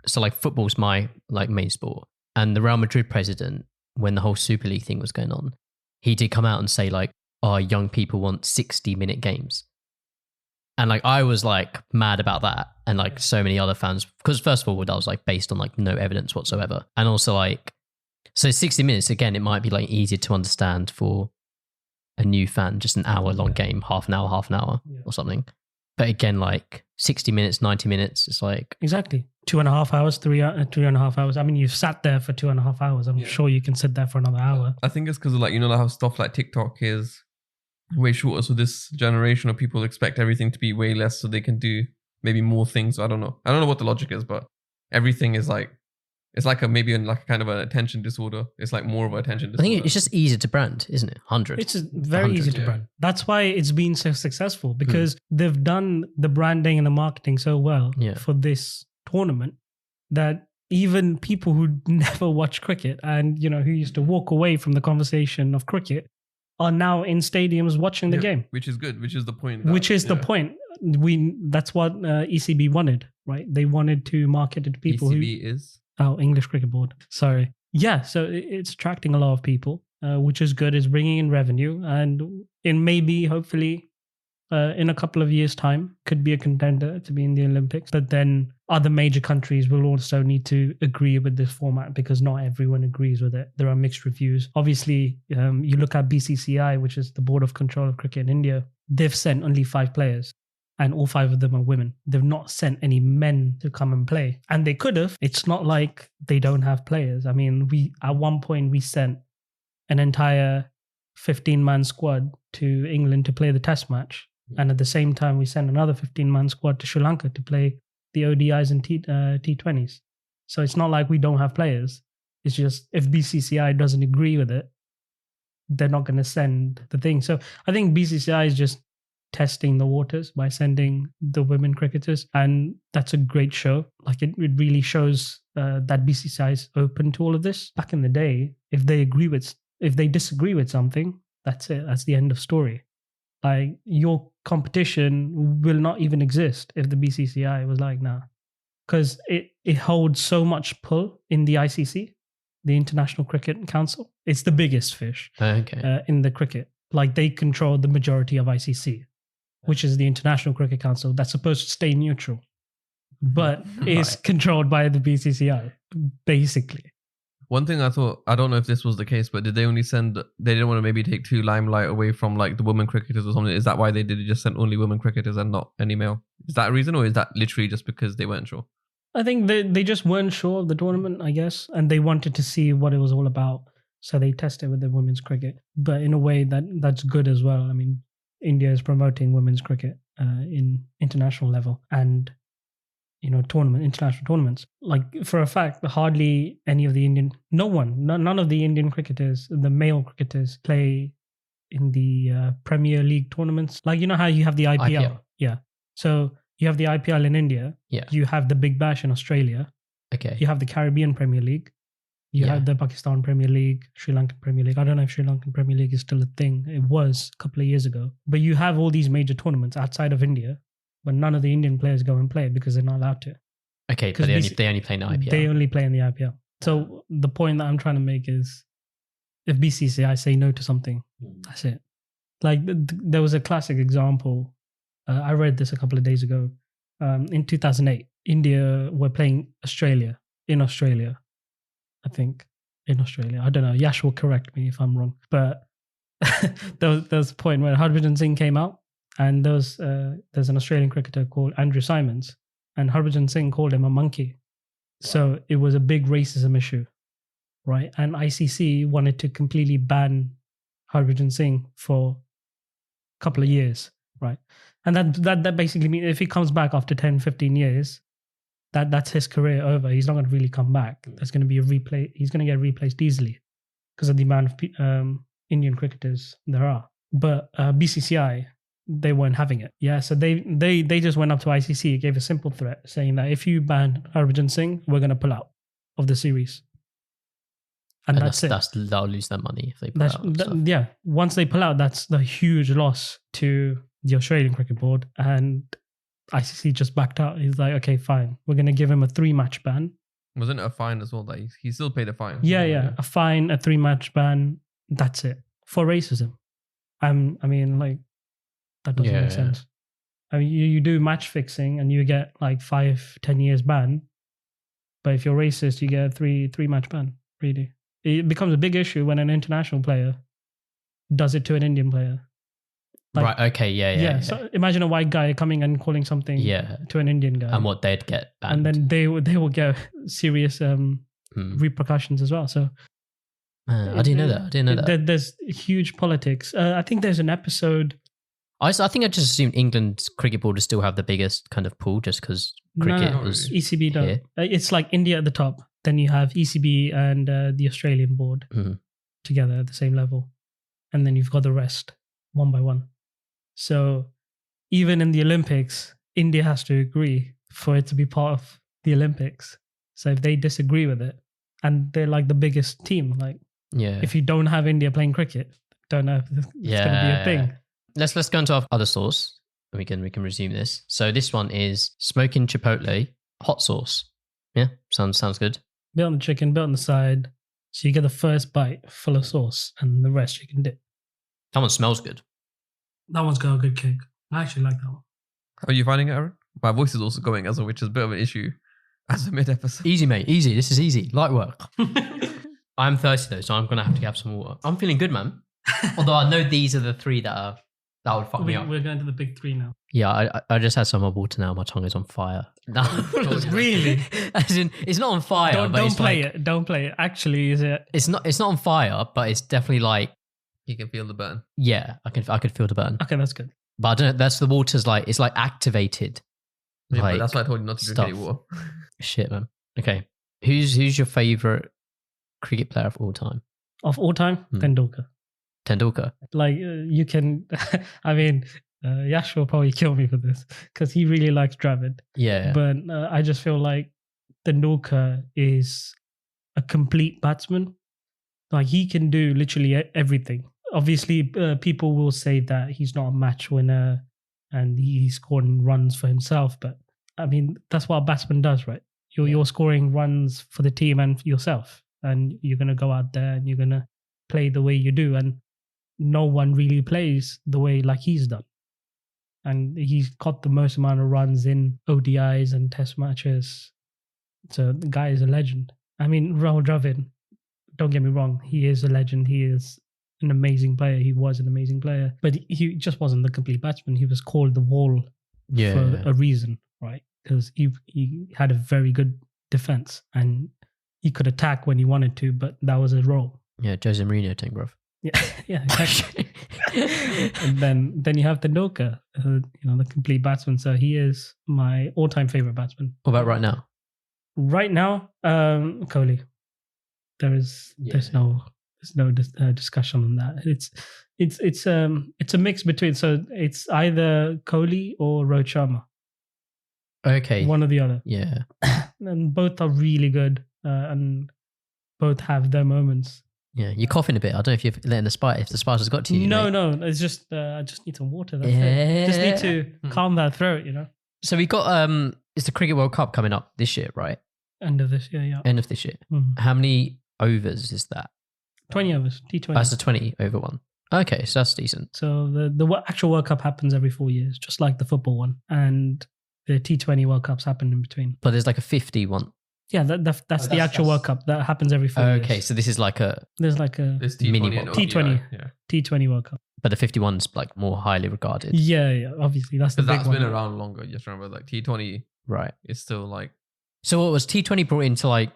so like football's my like main sport, and the Real Madrid president, when the whole Super League thing was going on, he did come out and say like, "Oh, young people want 60-minute games," and like I was like mad about that, and like so many other fans, because first of all, that was like based on like no evidence whatsoever, and also like, so 60 minutes again, it might be like easier to understand for a new fan, just an hour-long game, half an hour or something. But again, like 60 minutes, 90 minutes, it's like... Exactly. 2.5 hours, 3.5 hours. I mean, you've sat there for 2.5 hours. I'm sure you can sit there for another hour. I think it's because of like, how stuff like TikTok is way shorter. So this generation of people expect everything to be way less so they can do maybe more things. I don't know what the logic is, but everything is like... It's like maybe like kind of an attention disorder. It's like more of an attention disorder. I think it's just easier to brand, isn't it? 100. It's just very easy to brand. That's why it's been so successful because they've done the branding and the marketing so well for this tournament that even people who never watch cricket and, who used to walk away from the conversation of cricket are now in stadiums watching the game. Which is good, which is the point. The point. That's what ECB wanted, right? They wanted to market it to people ECB is... Oh, English Cricket Board. Sorry. Yeah, so it's attracting a lot of people, which is good. It's bringing in revenue, and it may be, hopefully, in a couple of years' time, could be a contender to be in the Olympics. But then other major countries will also need to agree with this format because not everyone agrees with it. There are mixed reviews. Obviously, you look at BCCI, which is the Board of Control of Cricket in India. They've sent only 5 players and all 5 of them are women. They've not sent any men to come and play. And they could have. It's not like they don't have players. I mean, at one point we sent an entire 15-man squad to England to play the test match. And at the same time, we sent another 15-man squad to Sri Lanka to play the ODIs and T20s. So it's not like we don't have players. It's just if BCCI doesn't agree with it, they're not going to send the thing. So I think BCCI is just testing the waters by sending the women cricketers, and that's a great show. Like it really shows that BCCI is open to all of this. Back in the day, if they disagree with something, that's it. That's the end of story. Like your competition will not even exist if the BCCI was like, nah, because it holds so much pull in the ICC, the International Cricket Council. It's the biggest fish in the cricket. Like they control the majority of ICC, which is the International Cricket Council that's supposed to stay neutral, but is controlled by the BCCI, basically. One thing I thought, I don't know if this was the case, but did they only send, they didn't want to maybe take too limelight away from like the women cricketers or something? Is that why they did it, just send only women cricketers and not any male? Is that a reason, or is that literally just because they weren't sure? I think they just weren't sure of the tournament, I guess, and they wanted to see what it was all about. So they tested with the women's cricket, but in a way that's good as well. I mean, India is promoting women's cricket in international level and, you know, international tournaments. Like for a fact, hardly any of the none of the Indian cricketers, the male cricketers, play in the Premier League tournaments. Like, you know how you have the IPL? Yeah. So you have the IPL in India. Yeah. You have the Big Bash in Australia. Okay. You have the Caribbean Premier League. You have the Pakistan Premier League, Sri Lankan Premier League. I don't know if Sri Lankan Premier League is still a thing. It was a couple of years ago. But you have all these major tournaments outside of India, but none of the Indian players go and play because they're not allowed to. Okay, but they only play in the IPL. They only play in the IPL. So the point that I'm trying to make is, if BCCI say no to something, that's it. Like there was a classic example. I read this a couple of days ago. In 2008, India were playing Australia in Australia. I think in Australia. I don't know. Yash will correct me if I'm wrong. But there was a point where Harbhajan Singh came out, and there's an Australian cricketer called Andrew Simons, and Harbhajan Singh called him a monkey. So it was a big racism issue, right? And ICC wanted to completely ban Harbhajan Singh for a couple of years, right? And that basically means if he comes back after 10, 15 years, that's his career over. He's not going to really come back. There's going to be a replay. He's going to get replaced easily because of the amount of Indian cricketers there are. But BCCI, they weren't having it. Yeah, so they just went up to ICC, gave a simple threat saying that if you ban Harbhajan Singh, we're going to pull out of the series. And that's it. They'll lose their money if they pull out. Yeah, once they pull out, that's the huge loss to the Australian Cricket Board. And ICC just backed out. He's like, okay, fine. We're going to give him a 3-match ban. Wasn't it a fine as well? That he still paid a fine. Yeah. A fine, a 3-match ban. That's it. For racism. I mean, like, that doesn't make sense. I mean, you do match fixing and you get like 5-10 years ban. But if you're racist, you get a 3-match ban, really. It becomes a big issue when an international player does it to an Indian player. Like, right, okay, yeah. So imagine a white guy coming and calling something to an Indian guy. And what they'd get banned. And then they will get serious repercussions as well. So I didn't know that. There's huge politics. I think there's an episode. I think I just assumed England's cricket board would still have the biggest kind of pool just because cricket was ECB don't. It's like India at the top. Then you have ECB and the Australian board together at the same level. And then you've got the rest one by one. So even in the Olympics, India has to agree for it to be part of the Olympics. So if they disagree with it, and they're like the biggest team, like if you don't have India playing cricket, don't know if it's going to be a thing. Let's go into our other sauce. We can resume this. So this one is smoking chipotle hot sauce. Yeah, sounds good. Bit on the chicken, bit on the side. So you get the first bite full of sauce, and the rest you can dip. That one smells good. That one's got a good kick. I actually like that one. How are you finding it, Aaron? My voice is also going as well, which is a bit of an issue as a mid-episode. Easy, mate. Easy. This is easy. Light work. I'm thirsty though, so I'm going to have some water. I'm feeling good, man. Although I know these are the 3 that are That would fuck me up. We're going to the big three now. Yeah, I just had some more water now. My tongue is on fire. No, Really? As in, it's not on fire. Don't play it. Don't play it. Actually, is it? It's not on fire, but it's definitely like, You can feel the burn. yeah, I could feel the burn. Okay, that's good. But I don't know. That's the water's like, it's like activated. Yeah, like but that's why I told you not to drink any water. Shit, man. Okay, who's your favorite cricket player of all time? Of all time, Tendulkar. Tendulkar. Like you can, I mean, Yash will probably kill me for this because he really likes Dravid. Yeah. But I just feel like Tendulkar is a complete batsman. Like he can do literally everything. Obviously, people will say that he's not a match winner and he's scoring runs for himself. But I mean, that's what a batsman does, right? You're scoring runs for the team and for yourself. And you're going to go out there and you're going to play the way you do. And no one really plays the way like he's done. And he's got the most amount of runs in ODIs and test matches. So the guy is a legend. I mean, Rahul Dravid, don't get me wrong, he is a legend. He is an amazing player. He was an amazing player. But he just wasn't the complete batsman. He was called the wall for a reason, right? Because he had a very good defense and he could attack when he wanted to, but that was his role. Yeah, Jose Mourinho thing, bruv. Yeah, exactly. And then you have Tendulkar, the complete batsman. So he is my all-time favorite batsman. What about right now? Right now, Kohli. There's no discussion on that. It's a mix between. So it's either Kohli or Rohit Sharma. Okay. One or the other. Yeah. And both are really good, and both have their moments. Yeah, you're coughing a bit. I don't know if you're letting if the spice has got to you. No, it's just I just need some water. That's it. Just need to calm that throat, So we got it's the Cricket World Cup coming up this year, right? End of this year, yeah. End of this year. Mhm. How many overs is that? 20 overs, T20. That's a 20 over one. Okay, so that's decent. So the actual World Cup happens every 4 years, just like the football one, and the T20 World Cups happen in between. But there's like a 50 one. Yeah, that's the actual World Cup that happens every 4 years. Okay, so this is like there's like a This Mini T20 and World ODI, T20. Yeah. T20 World Cup. but the 51's like more highly regarded. Yeah, obviously that's the Because big that's one. been around longer. Just remember, like T20 Right. is still like. So what was T20 brought into like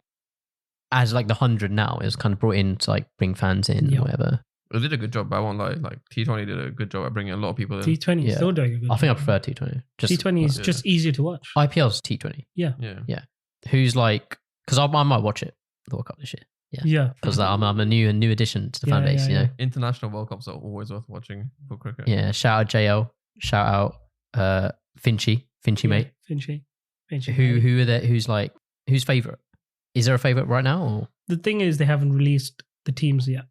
as like the 100 now? It was kind of brought in to like bring fans in Yeah. or whatever. It did a good job, but I won't lie. Like T20 did a good job at bringing a lot of people in. T20 is Yeah. still doing a good I think I job. prefer T20. T20 is Yeah. just easier to watch. IPL's T20. Yeah. Yeah. Who's like, because I might watch it, the World Cup this year. Yeah. Because I'm a new addition to the fan Yeah, base, yeah, you know? International World Cups are always worth watching for cricket. Yeah. Shout out JL. Shout out Finchy, mate. Finchy. Who's favourite? Is there a favourite right now? Or? The thing is, they haven't released the teams yet.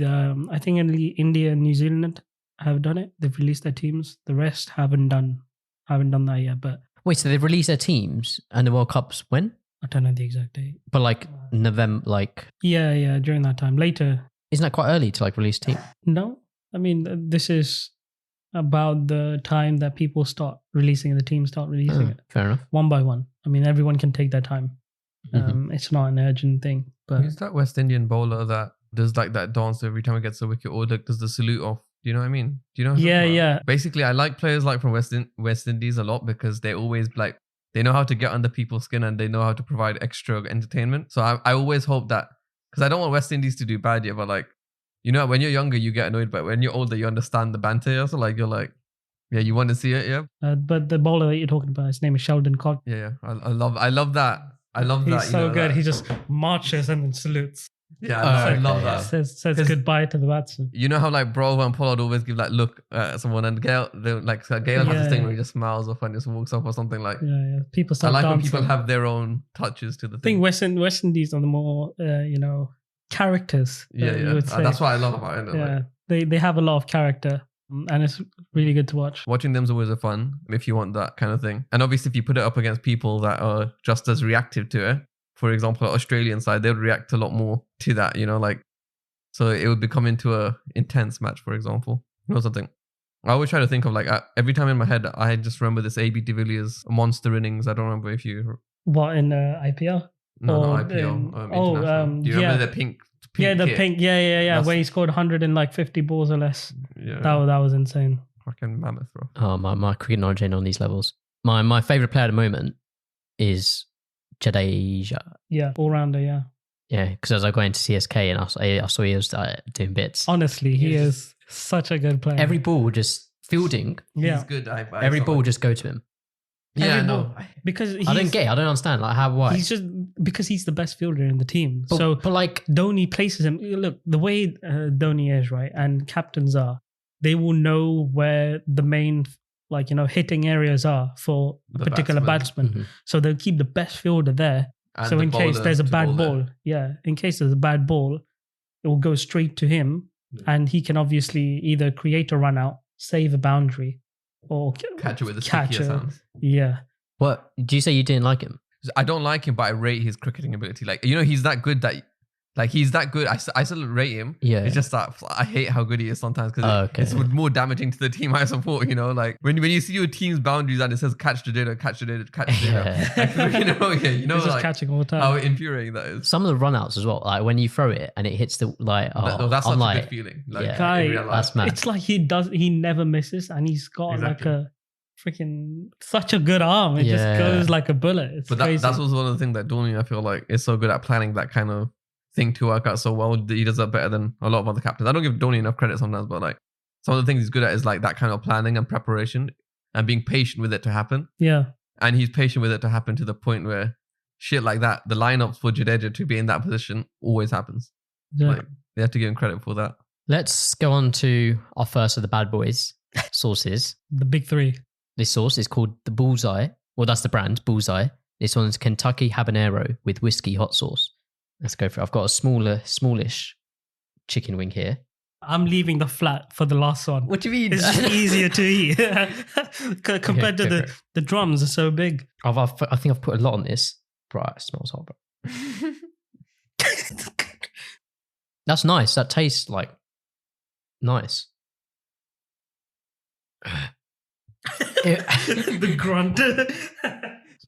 I think only India and New Zealand have done it. They've released their teams. The rest haven't done that yet. But Wait, so they've released their teams and the World Cup's when? I don't know the exact date. But like November, like, Yeah, during that time. Later, isn't that quite early to like release team? no. I mean, this is about the time that people start releasing the teams, start releasing it Fair enough. one by one. I mean, everyone can take their time. Mhm. It's not an urgent thing. But Who's that West Indian bowler that does like that dance every time he gets a wicket or does the salute off? Do you know what I mean? Do you know? What I'm Yeah, talking about? yeah. Basically, I like players like from West Indies a lot because they always like they know how to get under people's skin and they know how to provide extra entertainment. So I always hope that because I don't want West Indies to do bad yet, but like when you're younger you get annoyed, but when you're older you understand the banter. So like you're like, yeah, you want to see it, yeah. But the bowler that you're talking about, his name is Sheldon Cott. Yeah. I love that. I love that. He's so good. He just marches and then salutes. Yeah, I I love okay, that. Says 'Cause- goodbye to the batsman. You know how like Bro and Pollard always give like look at someone and Gail has this thing where he just smiles off and just walks off or something like. Yeah. People I start like dancing. when people have their own touches to the I thing. think West Indies are the more characters. You would say. That's what I love about it. Yeah, Like, they have a lot of character, and it's really good to watch. watching them's always a fun if you want that kind of thing. And obviously, if you put it up against people that are just as reactive to it, for example, Australian side, they would react a lot more to that. So it would become into a intense match. For example, something. I always try to think of like every time in my head, I just remember this AB de Villiers monster innings. I don't remember if you. What in IPL? No, Or not IPL. in- International. Do you remember the pink? Yeah, the kit? pink. Yeah. That's- Where he scored 150 balls or less. Yeah. That was insane. Fucking mammoth, bro. Oh, my cricket knowledge ain't on these levels. My favourite player at the moment is Jadeja. Yeah, all rounder. Yeah. Yeah, because as I go into CSK and I saw he was doing bits. Honestly, he is such a good player. Every ball just fielding. Yeah. He's good. Every ball just go to him. Yeah, Every no. ball. Because I don't get it. I don't understand. Like, why? He's just because he's the best fielder in the team. But like, Dhoni places him. Look, the way Dhoni is, right, and captains are, they will know where the main, like, hitting areas are for a The particular batsman. Mhm. So they'll keep the best fielder there. And So the in case bowler there's a to bad bowl there. ball, in case there's a bad ball, it will go straight to him, and he can obviously either create a run out, save a boundary, or Catch it with the catch stickier it. sounds. Yeah. what do you say you didn't like him? I don't like him, but I rate his cricketing ability. Like, he's that good that, he's that good. I still rate him. Yeah. It's just that I hate how good he is sometimes because Okay. it's more damaging to the team I support. Like when you see your team's boundaries and it says catch the data, catch the data, catch the data. He's just like catching all the time. how infuriating that is. Some of the runouts as well. Like when you throw it and it hits the That's I'm such a like, good feeling. Like, yeah, Guy, in real life. that's mad. It's like he never misses, and he's got Exactly. like a freaking such a good arm. It just Yeah. goes like a bullet. It's But crazy. that's also one of the things that Dhoni, I feel like, is so good at planning that kind of thing to work out so well. He does that better than a lot of other captains. I don't give Dhoni enough credit sometimes, but like some of the things he's good at is like that kind of planning and preparation and being patient with it to happen. Yeah. And he's patient with it to happen to the point where shit like that, the lineups for Jadeja to be in that position always happens. Yeah. Like they have to give him credit for that. let's go on to our first of the bad boys sauces. The big three. This sauce is called the Bullseye. Well, that's the brand, Bullseye. This one's Kentucky habanero with whiskey hot sauce. Let's go for it. I've got a smallish chicken wing here. I'm leaving the flat for the last one. What do you mean? It's just easier to eat compared to Okay, okay. the drums are so big. I think I've put a lot on this. Right, it smells hot, bro. That's nice. That tastes like nice. The grunt.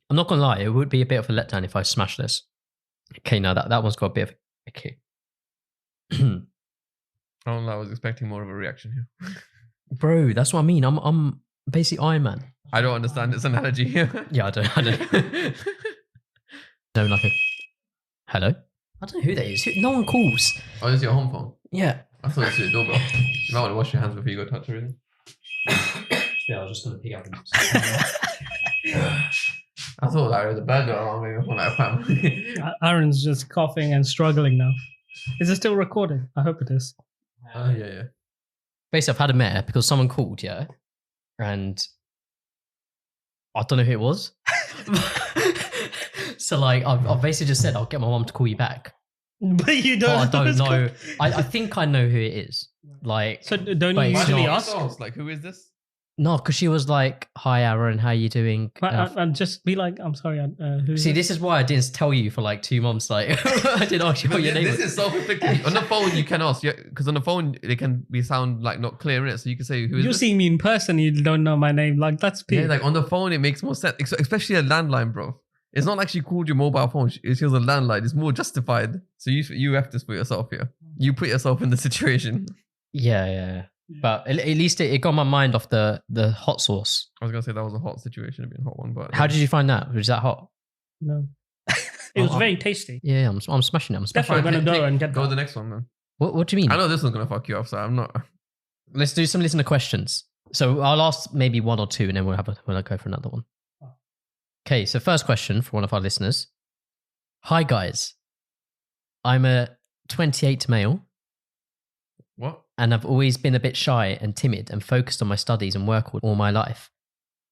I'm not gonna lie, it would be a bit of a letdown if I smash this. Okay, now that one's got a bit of a kick. I don't know. I was expecting more of a reaction here. Bro, that's what I mean. I'm basically Iron Man. I don't understand its analogy here. Yeah, I don't. No, like a hello. I don't know who that is. No one calls. Oh, this is your home phone. Yeah. I thought it was your doorbell. You might want to wash your hands before you go touch everything. Yeah, I was just gonna pick up. I thought that was a bad girl. Maybe like a family. Aaron's just coughing and struggling now. Is it still recording? I hope it is. Yeah. Basically, I've had a mare because someone called, yeah, and I don't know who it was. So, like, I've basically just said I'll get my mom to call you back, But you but don't. I don't know. I think I know who it is. Like, So don't Wait, you it's usually not- ask? Like, who is this? no, because she was like, "Hi, Aaron, how you doing?" And just be like, I'm sorry. Who See, this is why I didn't tell you for like 2 months. Like, I didn't ask you what your name This was. is self-inflicted. On the phone, you can ask, because on the phone it can be sound like not clear in it, so you can say who is You this? see me in person, you don't know my name. Like that's peak. Yeah, like on the phone it makes more sense, especially a landline, bro. It's not like she called your mobile phone. She was a landline. It's more justified. So you have to put yourself here. You put yourself in the situation. Yeah. But at least it got my mind off the hot sauce. I was gonna say that was a hot situation, it'd be a hot one, but How did you find that? Was that hot? No, it was very tasty. Yeah, I'm smashing it. I'm smashing Definitely it. gonna go and get go that. to the next one, man. What do you mean? I know this one's gonna fuck you up, so I'm not. Let's do some listener questions. So I'll ask maybe one or two, and then we'll go for another one. Okay, so first question for one of our listeners. Hi guys, I'm a 28 male, What? and I've always been a bit shy and timid and focused on my studies and work all my life.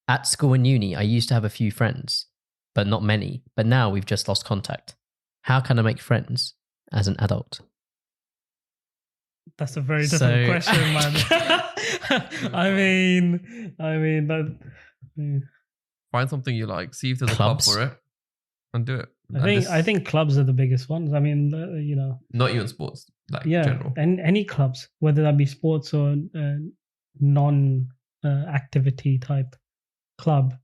At school and uni, I used to have a few friends, but not many. But now we've just lost contact. How can I make friends as an adult? That's a very So- different question, man. I mean, that. Find something you like. See if there's Clubs. a club for it, and do it. I think clubs are the biggest ones. I mean, not even sports, like yeah, general. and any clubs, whether that be sports or non-activity type club,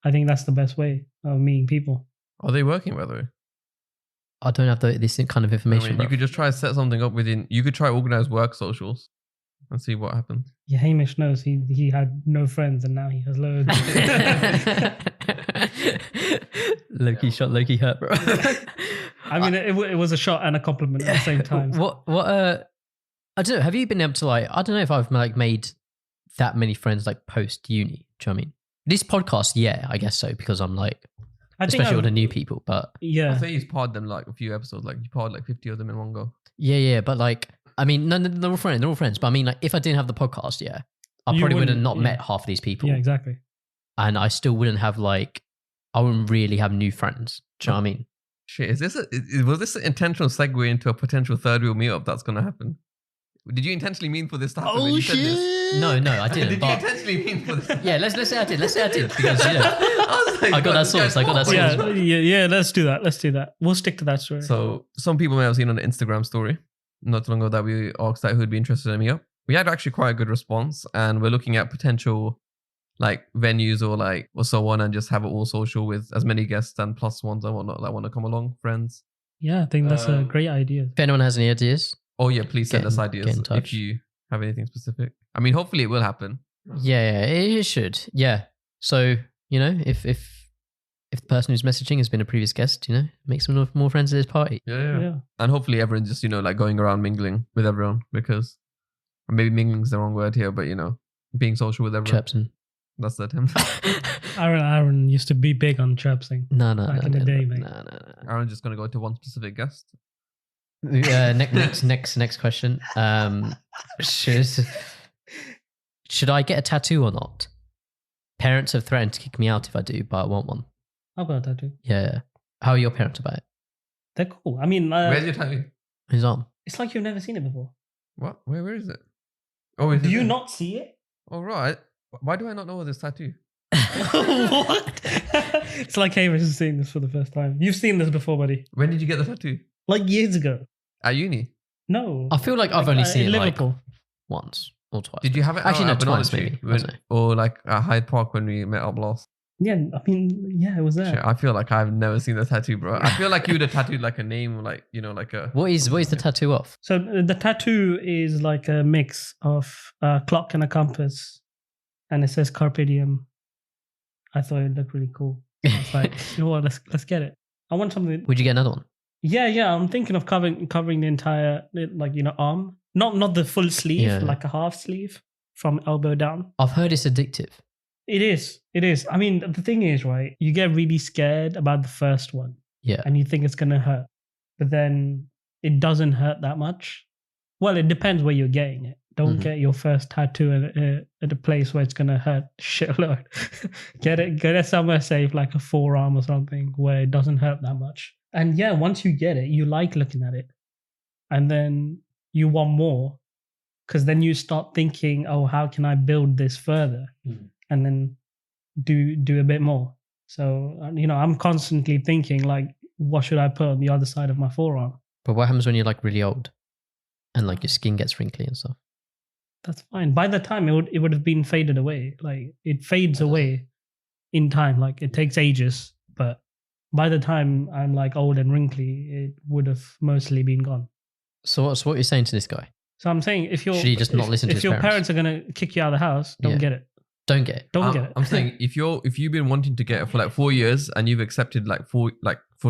I think that's the best way of meeting people. Are they working, by the way? I don't have this kind of I information. mean, bro. you could just try to set something up within. You could try organize work socials, and see what happens. Yeah, Hamish knows he had no friends and now he has loads. LowKiy shot, LowKiy hurt, bro. I mean, it was a shot and a compliment at the same time. I don't know. Have you been able to I don't know if I've made that many friends post uni. Do you know what I mean? This podcast, yeah, I guess so, because I'm especially all the new people, but yeah. I think he's parred them a few episodes, you parred 50 of them in one go. Yeah, but I mean, no, they're all friends, but I mean, if I didn't have the podcast, yeah, I probably would have not met half of these people. Yeah, exactly. And I still wouldn't have I wouldn't really have new friends. Do you know what I mean? Shit, was this an intentional segue into a potential third wheel meetup that's going to happen? Did you intentionally mean for this to happen? Oh shit! No, I didn't. Did you intentionally mean for this? Yeah, let's say I did. Let's say I did because I got that source. Yeah, let's do that. We'll stick to that story. So some people may have seen on the Instagram story not too long ago that we asked that who'd be interested in a meetup. We had actually quite a good response, and we're looking at potential venues or so on, and just have it all social with as many guests and plus ones and whatnot that want to come along, friends. Yeah, I think that's a great idea. If anyone has any ideas. Oh yeah, please send us ideas if you have anything specific. I mean, hopefully it will happen. Yeah, it should. Yeah. So, if the person who's messaging has been a previous guest, make some more friends at this party. Yeah. And hopefully everyone's just, going around mingling with everyone, because maybe mingling is the wrong word here, but being social with everyone. Chirpsing. That's the term. Aaron used to be big on chirpsing. No. Back in the day, mate. No. Aaron's just going to go to one specific guest. Next question. Should I get a tattoo or not? Parents have threatened to kick me out if I do, but I want one. I've got a tattoo. Yeah. How are your parents about it? They're cool. I mean, where's your tattoo? His arm. It's like you've never seen it before. What? Where is it? Oh, is do you not see it? All right. Why do I not know this tattoo? What? It's like Hamish is seeing this for the first time. You've seen this before, buddy. When did you get the tattoo? Years ago. At uni? No. I feel like I've only seen in it Liverpool. Once or twice. Did you have it actually at twice maybe? Or at Hyde Park when we met up last? Yeah, I mean, yeah, it was there. Shit, I feel like I've never seen the tattoo, bro. I feel like you would have tattooed a name, a... What is the tattoo of? So the tattoo is a mix of a clock and a compass, and it says Carpe Diem. I thought it looked really cool. It's you know what? Let's get it. I want something. Would you get another one? Yeah. I'm thinking of covering the entire arm, not the full sleeve, a half sleeve from elbow down. I've heard it's addictive. It is. I mean, the thing is, right? You get really scared about the first one. Yeah. And you think it's gonna hurt, but then it doesn't hurt that much. Well, it depends where you're getting it. Don't get your first tattoo at a place where it's gonna hurt shitload. Get it somewhere safe, like a forearm or something, where it doesn't hurt that much. And yeah, once you get it, you like looking at it, and then you want more, because then you start thinking, oh, how can I build this further, and then do a bit more. So I'm constantly thinking what should I put on the other side of my forearm? But what happens when you're really old, and your skin gets wrinkly and stuff? That's fine. By the time it would have been faded away. It fades away in time. It takes ages, but by the time I'm old and wrinkly, it would have mostly been gone. So what you're saying to this guy? So I'm saying if should he just not listen to his parents? If your parents are gonna kick you out of the house, don't get it. Don't get it. Don't get it. I'm saying if you've been wanting to get it for 4 years and you've accepted for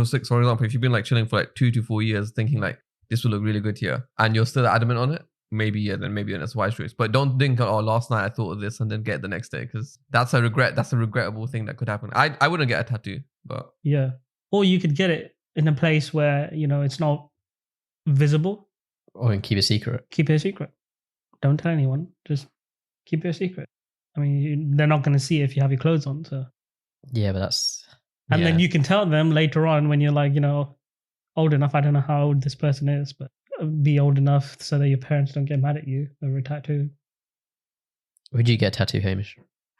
6, for example, if you've been chilling for 2 to 4 years thinking this will look really good here, and you're still adamant on it, maybe then it's a wise choice. But don't think, oh, last night I thought of this and then get it the next day, because that's a regret. That's a regrettable thing that could happen. I wouldn't get a tattoo, but yeah. Or you could get it in a place where it's not visible. Or you can keep it secret. Keep it a secret. Don't tell anyone. Just keep it a secret. I mean, they're not going to see if you have your clothes on. So yeah, but that's... And then you can tell them later on when you're old enough. I don't know how old this person is, but be old enough so that your parents don't get mad at you over a tattoo. Would you get a tattoo, Hamish?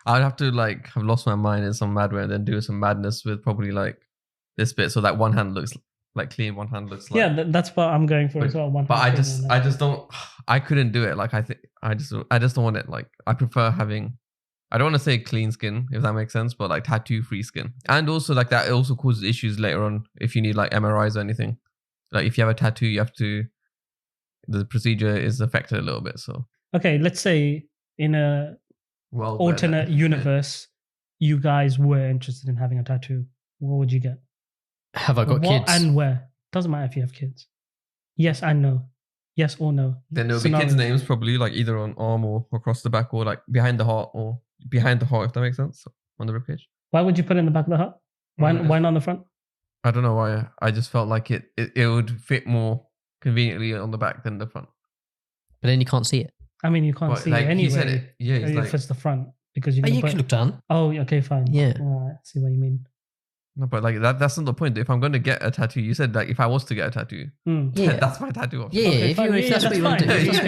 I'd have to have lost my mind in some mad way and then do some madness with probably this bit, so that one hand looks clean, one hand looks yeah, that's what I'm going for as well. But I just don't. I couldn't do it. I just don't want it. I prefer having. I don't want to say clean skin, if that makes sense, but tattoo free skin. And also that also causes issues later on if you need MRIs or anything. If you have a tattoo, you have to. The procedure is affected a little bit, so Okay, let's say in a Well, alternate universe, you guys were interested in having a tattoo. What would you get? Have I got What kids? and where? Doesn't matter if you have kids. Yes and no. Yes or no. Then there'll be kids' names probably like either on arm or across the back or like behind the heart or behind the heart, if that makes sense, on the ribcage. Why would you put it in the back of the heart? Why not on the front? I don't know why. I just felt like it would fit more conveniently on the back than the front. But then you can't see it. I mean, you can't But, see like, it anyway. he said it. Yeah, he's if like, it's the front because you Oh, can you put. can look down. Oh, okay, fine. Yeah. I see what you mean. no, but like that's not the point. If I'm going to get a tattoo, you said like if I was to get a tattoo, Yeah. that's my tattoo option. Yeah, Okay, if, fine. you, if Yeah, that's what that's you want to do, fine. that's what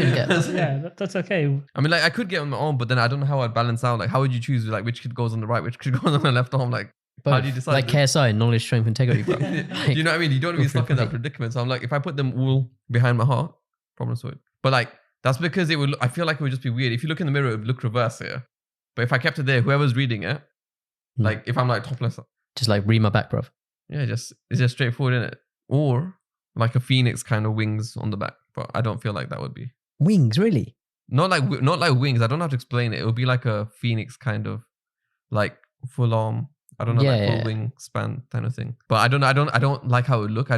you get. That's okay. I mean, like I could get on my arm, but then I don't know how I'd balance out. Like, how would you choose like which kid goes on the right, which kid goes on the left arm? Like, how do you decide? Like this? KSI, knowledge, strength, integrity, bro. Do you know what I mean? You don't want to be stuck in that predicament. So I'm like, if I put them all behind my heart, problem solved. But like, that's because it would. I feel like it would just be weird. If you look in the mirror, it would look reverse here. But if I kept it there, whoever's reading it, like if I'm like topless, Just like read my back, bro. yeah, it's just straightforward, isn't it? Or like a phoenix kind of wings on the back. But I don't feel like that would be Wings, really? not like wings. I don't have to explain it. It would be like a phoenix kind of like full arm. I don't know, Yeah, like full yeah. wing span kind of thing. But I don't like how it would look. I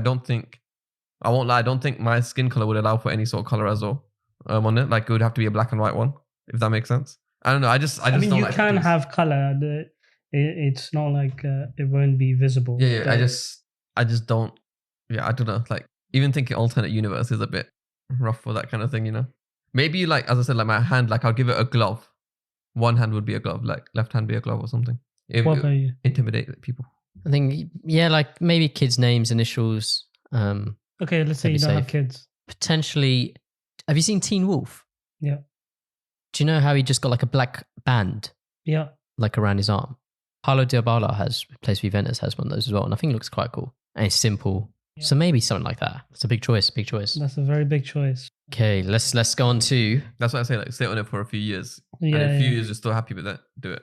won't lie. I don't think my skin color would allow for any sort of color as well on it. Like it would have to be a black and white one, if that makes sense. I don't know. I just I mean, don't you like can tattoos. have color. It's not like it won't be visible. Yeah. but- I just don't. Yeah, I don't know. Like even thinking alternate universe is a bit rough for that kind of thing. You know, maybe like as I said, like my hand, like I'll give it a glove. One hand would be a glove, like left hand be a glove or something. What about you? Intimidate people. I think, yeah, like maybe kids' names, initials. Okay, let's say That'd you be don't have safe. kids. Potentially, have you seen Teen Wolf? Yeah. Do you know how he just got like a black band Yeah. like around his arm? Paulo Dybala plays for Juventus, has one of those as well, and I think it looks quite cool. And it's simple. Yeah. So maybe something like that. It's a big choice, big choice. That's a very big choice. Okay, let's go on to, That's why I say like stay on it for a few years. Yeah. And in a few yeah. years you're still happy with that, do it.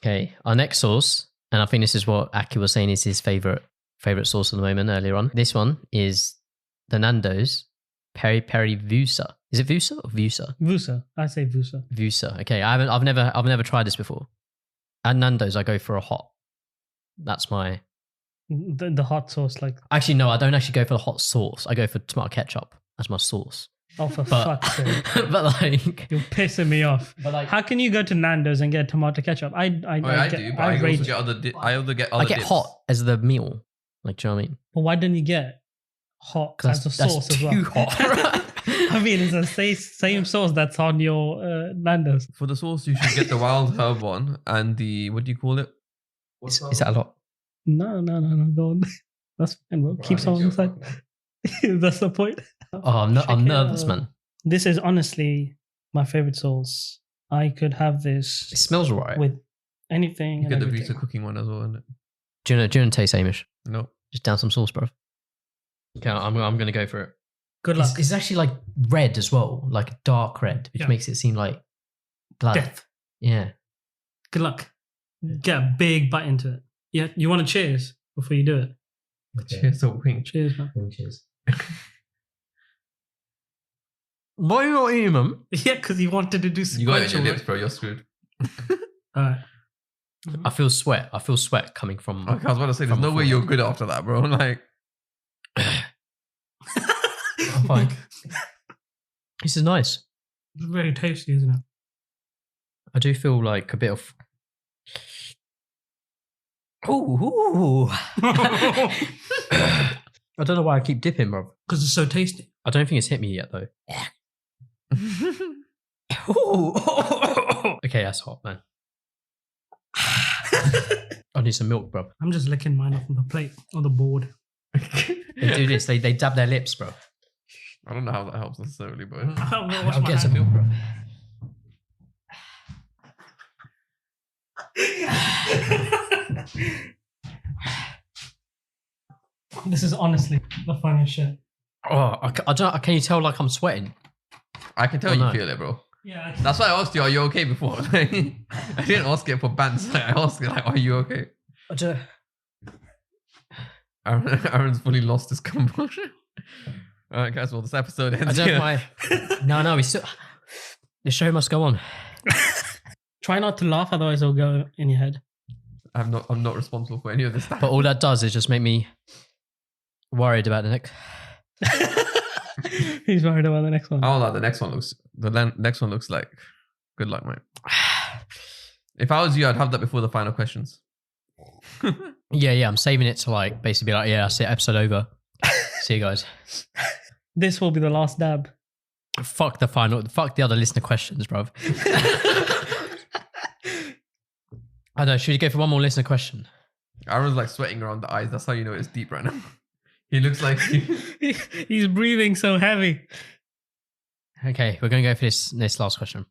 okay, our next sauce, and I think this is what Akki was saying is his favorite sauce at the moment earlier on. This one is the Nando's Peri Peri Vusa. Is it Vusa or Vusa? Vusa. I say Vusa. Vusa. Okay, I've never tried this before. At Nando's, I go for a hot. That's my. The hot sauce, like, Actually, no, I don't actually go for the hot sauce. I go for tomato ketchup as my sauce. oh, for But, fuck's sake. but like, You're pissing me off. but like, How can you go to Nando's and get tomato ketchup? I do, but I also rate. get other I get dips. hot as the meal. Like, do you know what I mean? But why didn't you get hot 'Cause as a that's sauce as well? too hot, right? I mean, it's the same sauce that's on your Nando's. For the sauce, you should get the wild herb one and the what do you call it? Is that a lot? No, go on. That's fine, bro. Keep some inside. That's the point. Oh, I'm Check it nervous, out. man. This is honestly my favorite sauce. I could have this It smells alright. with anything. You and get the everything. Vita cooking one as well, isn't it? Do you know taste, Hamish? No. Just down some sauce, bro. Okay, I'm gonna go for it. Good luck. It's actually like red as well, like a dark red, which Yeah. makes it seem like blood. Death. Yeah. Good luck. Get a big bite into it. Yeah, you want to cheers before you do it? Cheers to wing. Cheers, man. Cheers. Why are you not eating them? Yeah, because he wanted to do You got it in sequential. your lips, bro. You're screwed. All right. I feel sweat. I feel sweat coming from. Okay, I was about to say, there's From no way before. you're good after that, bro. Like, I'm fine. This is nice. It's very tasty, isn't it? I do feel like a bit of. Ooh. I don't know why I keep dipping, bro. Because it's so tasty. I don't think it's hit me yet, though. Okay, that's hot, man. I need some milk, bro. I'm just licking mine off on the plate, on the board. They do this. They dab their lips, bro. I don't know how that helps necessarily, but I don't know what's I'll my get some hand. milk, bro. This is honestly the funniest shit. Oh, I don't. Can you tell? Like I'm sweating. I can tell Oh, you no. feel it, bro. Yeah. That's why I asked you, are you okay before? I didn't ask it for bands. I asked you, like, are you okay? I don't. Aaron's fully lost his composure. All right, guys. Well, this episode ends I don't here. know why. No, we still. The show must go on. Try not to laugh, otherwise it'll go in your head. I'm not responsible for any of this stuff. But all that does is just make me worried about the next. He's worried about the next one. Oh, like the next one looks like good luck, mate. If I was you, I'd have that before the final questions. Yeah, I'm saving it to like basically be like, yeah, that's it, episode over. See you guys. This will be the last dab. Fuck the other listener questions, bruv. I know, should we go for one more listener question? Aaron's like sweating around the eyes. That's how you know it's deep right now. He looks like he's breathing so heavy. Okay, we're going to go for this last question.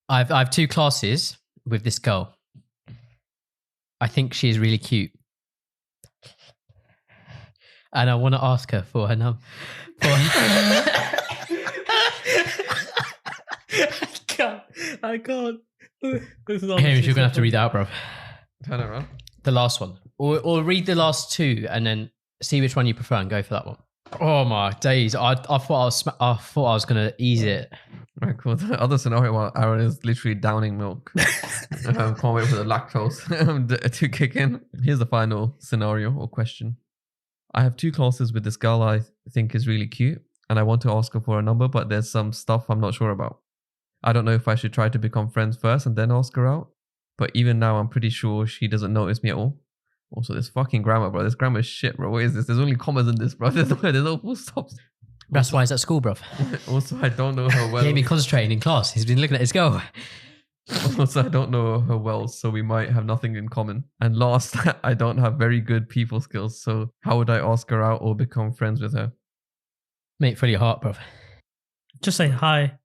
I have 2 classes with this girl. I think she is really cute. And I want to ask her for her number. I can't. This is Hamish, you're going to have to read that out, bro. Turn it around. The last one. Or read the last 2 and then see which one you prefer and go for that one. Oh my days. I thought I was going to ease it. Right, cool. The other scenario while Aaron is literally downing milk. Can't wait for the lactose to kick in. Here's the final scenario or question. I have 2 classes with this girl I think is really cute and I want to ask her for a number, but there's some stuff I'm not sure about. I don't know if I should try to become friends first and then ask her out. But even now, I'm pretty sure she doesn't notice me at all. Also, this fucking grammar, bro. This grammar is shit, bro. What is this? There's only commas in this, bro. There's no full stops. That's why he's at school, bruv. Also, I don't know her well. He ain't been concentrating in class. He's been looking at his girl. Also, I don't know her well, so we might have nothing in common. And last, I don't have very good people skills, so how would I ask her out or become friends with her? Mate, follow your heart, bruv. Just say hi.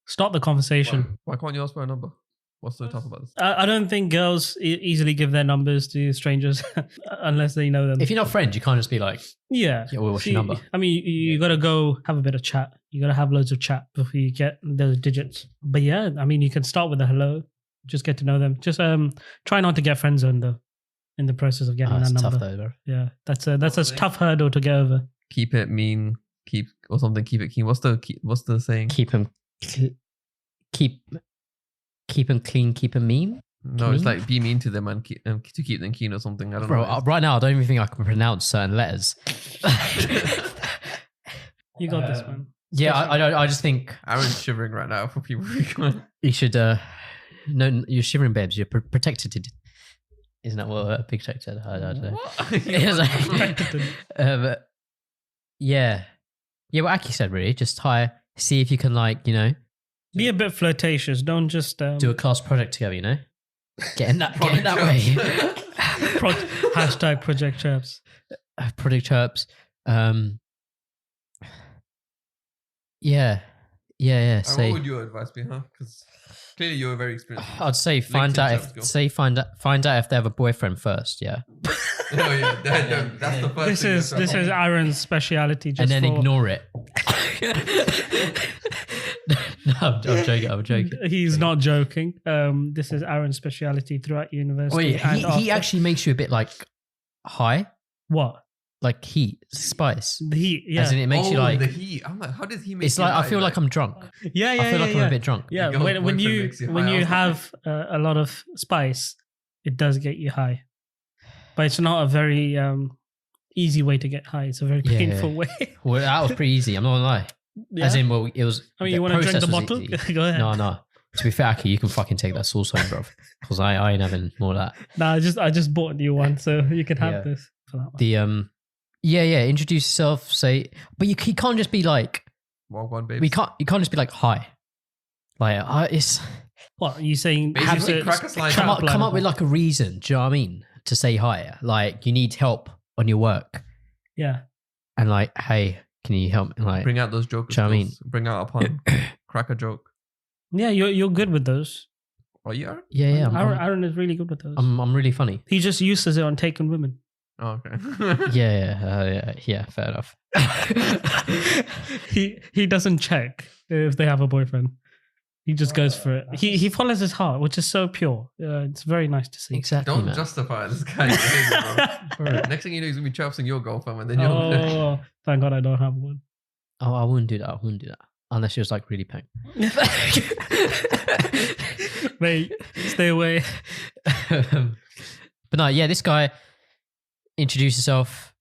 Start the conversation. Why can't you ask for a number? What's so tough about this? I don't think girls easily give their numbers to strangers unless they know them. If you're not friends, you can't just be like, yeah, well, what's your number? I mean, you got to go have a bit of chat. You got to have loads of chat before you get those digits. But yeah, I mean, you can start with a hello. Just get to know them. Just try not to get friend zoned though in the process of getting that number. Tough though, bro. Yeah, that's a tough hurdle to get over. Keep it mean, keep it keen. What's the saying? Keep him clean, keep him mean. No, it's like be mean to them and to keep them keen or something. I don't know. Right now, I don't even think I can pronounce certain letters. You got this, man. Yeah, I just think Aaron's shivering right now for people who can't. You should. No, you're shivering, babes. You're protected. Isn't that what a big check said? I don't know. Yeah. What Akki said, really. Just see if you can, be a bit flirtatious. Don't just do a class project together. Get in that way. Hashtag Project Chirps. Project Chirps. Yeah. What would your advice be, huh? Because clearly you're very experienced. I'd say find out if they have a boyfriend first. Yeah. Oh yeah, that's the first. This is Aaron's speciality. And then ignore it. No, I'm joking. He's not joking. This is Aaron's speciality throughout university. Wait, he actually makes you a bit high. What? Like heat, spice. The heat, yeah. As in it makes you the heat. I'm like, how does he make? It's like I feel like I'm drunk. Yeah. I feel like I'm a bit drunk. Yeah, when you have a lot of spice, it does get you high, but it's not a very easy way to get high. It's a very painful way. Well, that was pretty easy. I'm not gonna lie. Yeah. As in, it was. I mean, you want to drink the bottle? Go ahead. No. To be fair, Akki, you can fucking take that sauce home, bro. Because I ain't having more of that. Nah, I just bought a new one, so you can have this for that one. Introduce yourself. Say, but you can't just be like. One, babe. You can't just be like hi. It's. What are you saying? Basically, crack a slide. Come up with like a reason. Do you know what I mean? To say hi, like you need help on your work. Yeah. And hey, can you help? Bring out those jokes. Do you know what I mean? Bring out a pun. Crack a joke. Yeah, you're good with those. Oh, you are? Yeah. Aaron is really good with those. I'm really funny. He just uses it on taking women. Oh, okay. Yeah, fair enough. He doesn't check if they have a boyfriend. He just goes for it. He follows his heart, which is so pure. It's very nice to see. Exactly. Don't justify this guy's behavior, bro. Next thing you know, he's gonna be chirping your girlfriend, and then you're. Oh, thank God I don't have one. Oh, I wouldn't do that. unless she was like really paying. Mate, stay away. But no, yeah, this guy, introduce yourself,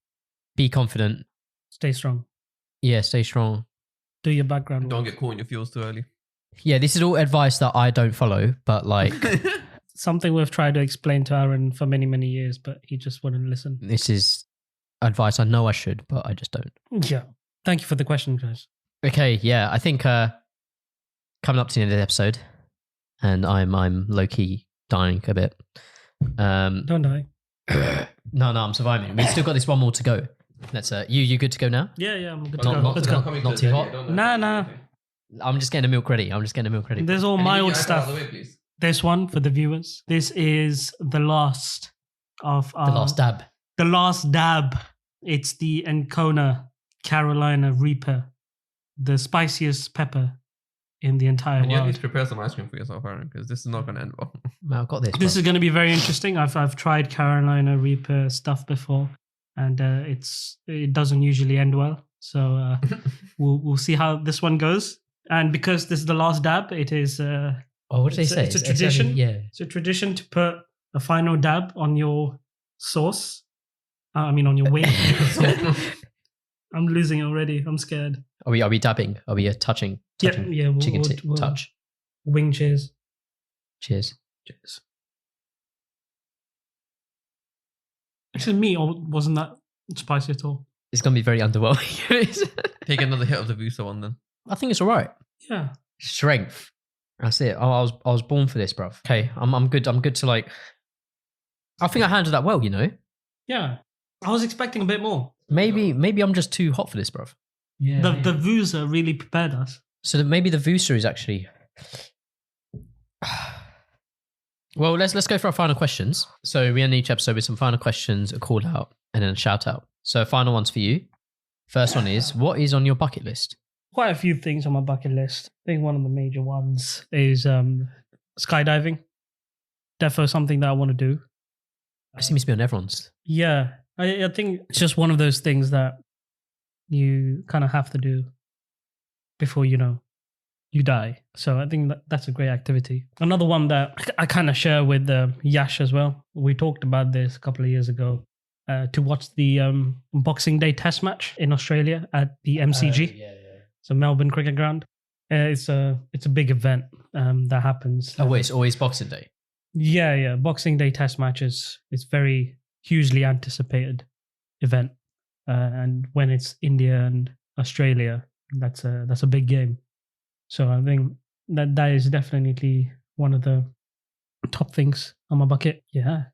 be confident. Stay strong. Yeah, stay strong. Do your background Don't work. get caught in your feels too early. Yeah, this is all advice that I don't follow, but like Something we've tried to explain to Aaron for many, many years, but he just wouldn't listen. this is advice I know I should, but I just don't. Yeah. Thank you for the question, guys. Okay, yeah, I think coming up to the end of the episode, and I'm low-key dying a bit. Don't die. No, I'm surviving. We've still got this one more to go. Let's you good to go now? Yeah, I'm good to Not- go. not Let's to go. go. Not too hot? Nah. I'm just getting the milk ready. There's all mild stuff. This one for the viewers. This is the last of The last dab. The last dab. It's the Ancona Carolina Reaper, the spiciest pepper in the entire Can you at world. least prepare some ice cream for yourself, Aaron? Because this is not going to end well. Man, I've got this. This bro. is going to be very interesting. I've tried Carolina Reaper stuff before, and it doesn't usually end well. So we'll see how this one goes. And because this is the last dab, it is. Oh, what did they it's say? it's a tradition. Yeah. It's a tradition to put a final dab on your sauce. On your wing. I'm losing already. I'm scared. Are we dabbing? Are we touching? Yeah. Chicken We'll touch. Wing cheers. Cheers. Actually, me wasn't that spicy at all. It's gonna be very underwhelming. Take another hit of the Vusa one then. I think it's all right. Yeah. Strength. That's it. I was born for this, bruv. Okay, I'm good. I'm good to like. I think I handled that well. Yeah. I was expecting a bit more. Maybe I'm just too hot for this, bruv. Yeah. The Vusa really prepared us. So maybe the Vusa is actually. Well, let's go for our final questions. So we end each episode with some final questions, a call out, and then a shout out. So final ones for you. First one is, what is on your bucket list? Quite a few things on my bucket list. I think one of the major ones is skydiving. Defo something that I want to do. It seems to be on everyone's. Yeah. I think it's just one of those things that you kind of have to do before, you die. So I think that's a great activity. Another one that I kind of share with Yash as well. We talked about this a couple of years ago. To watch the Boxing Day Test match in Australia at the MCG. So Melbourne Cricket Ground. It's a big event that happens. Oh wait, it's always Boxing Day. Yeah. Boxing Day Test matches. It's very hugely anticipated event, and when it's India and Australia, that's a big game. So I think that is definitely one of the top things on my bucket. Yeah,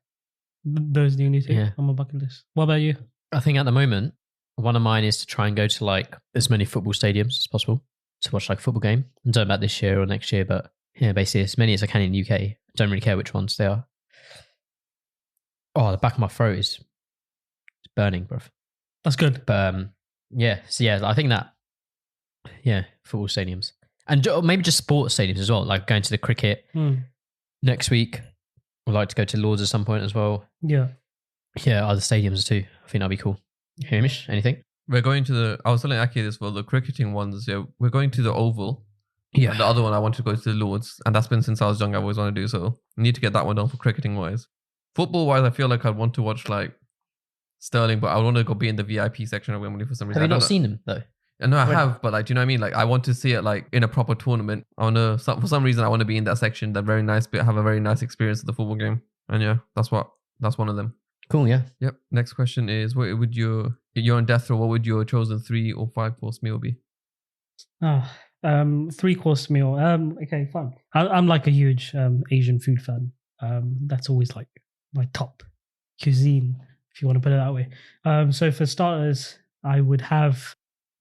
those are the only two on my bucket list. What about you? I think at the moment, one of mine is to try and go to like as many football stadiums as possible to watch like a football game. I don't know about this year or next year, but yeah, basically as many as I can in the UK. Don't really care which ones they are. Oh, the back of my throat is burning, bruv. That's good. But so yeah, I think that, football stadiums. And maybe just sports stadiums as well, like going to the cricket next week. I'd like to go to Lords at some point as well. Yeah. Yeah, other stadiums too. I think that'd be cool. Hamish, anything? We're going to I was telling Akki this for the cricketing ones. Yeah, we're going to the Oval. Yeah. And the other one, I want to go to the Lords. And that's been since I was young. I always want to do so. I need to get that one done for cricketing wise. Football wise, I feel like I'd want to watch like Sterling, but I want to go be in the VIP section of Wembley for some reason. Have you not seen them though? No, I have, but like, do you know what I mean? Like, I want to see it like in a proper tournament. For some reason, I want to be in that section. That very nice bit, have a very nice experience of the football game. And yeah, that's one of them. Cool, yeah. Yep. Next question is, what would you're on death row? What would your chosen 3 or 5 course meal be? 3-course meal. Okay, fun. I'm like a huge Asian food fan. That's always like my top cuisine, if you want to put it that way. So for starters, I would have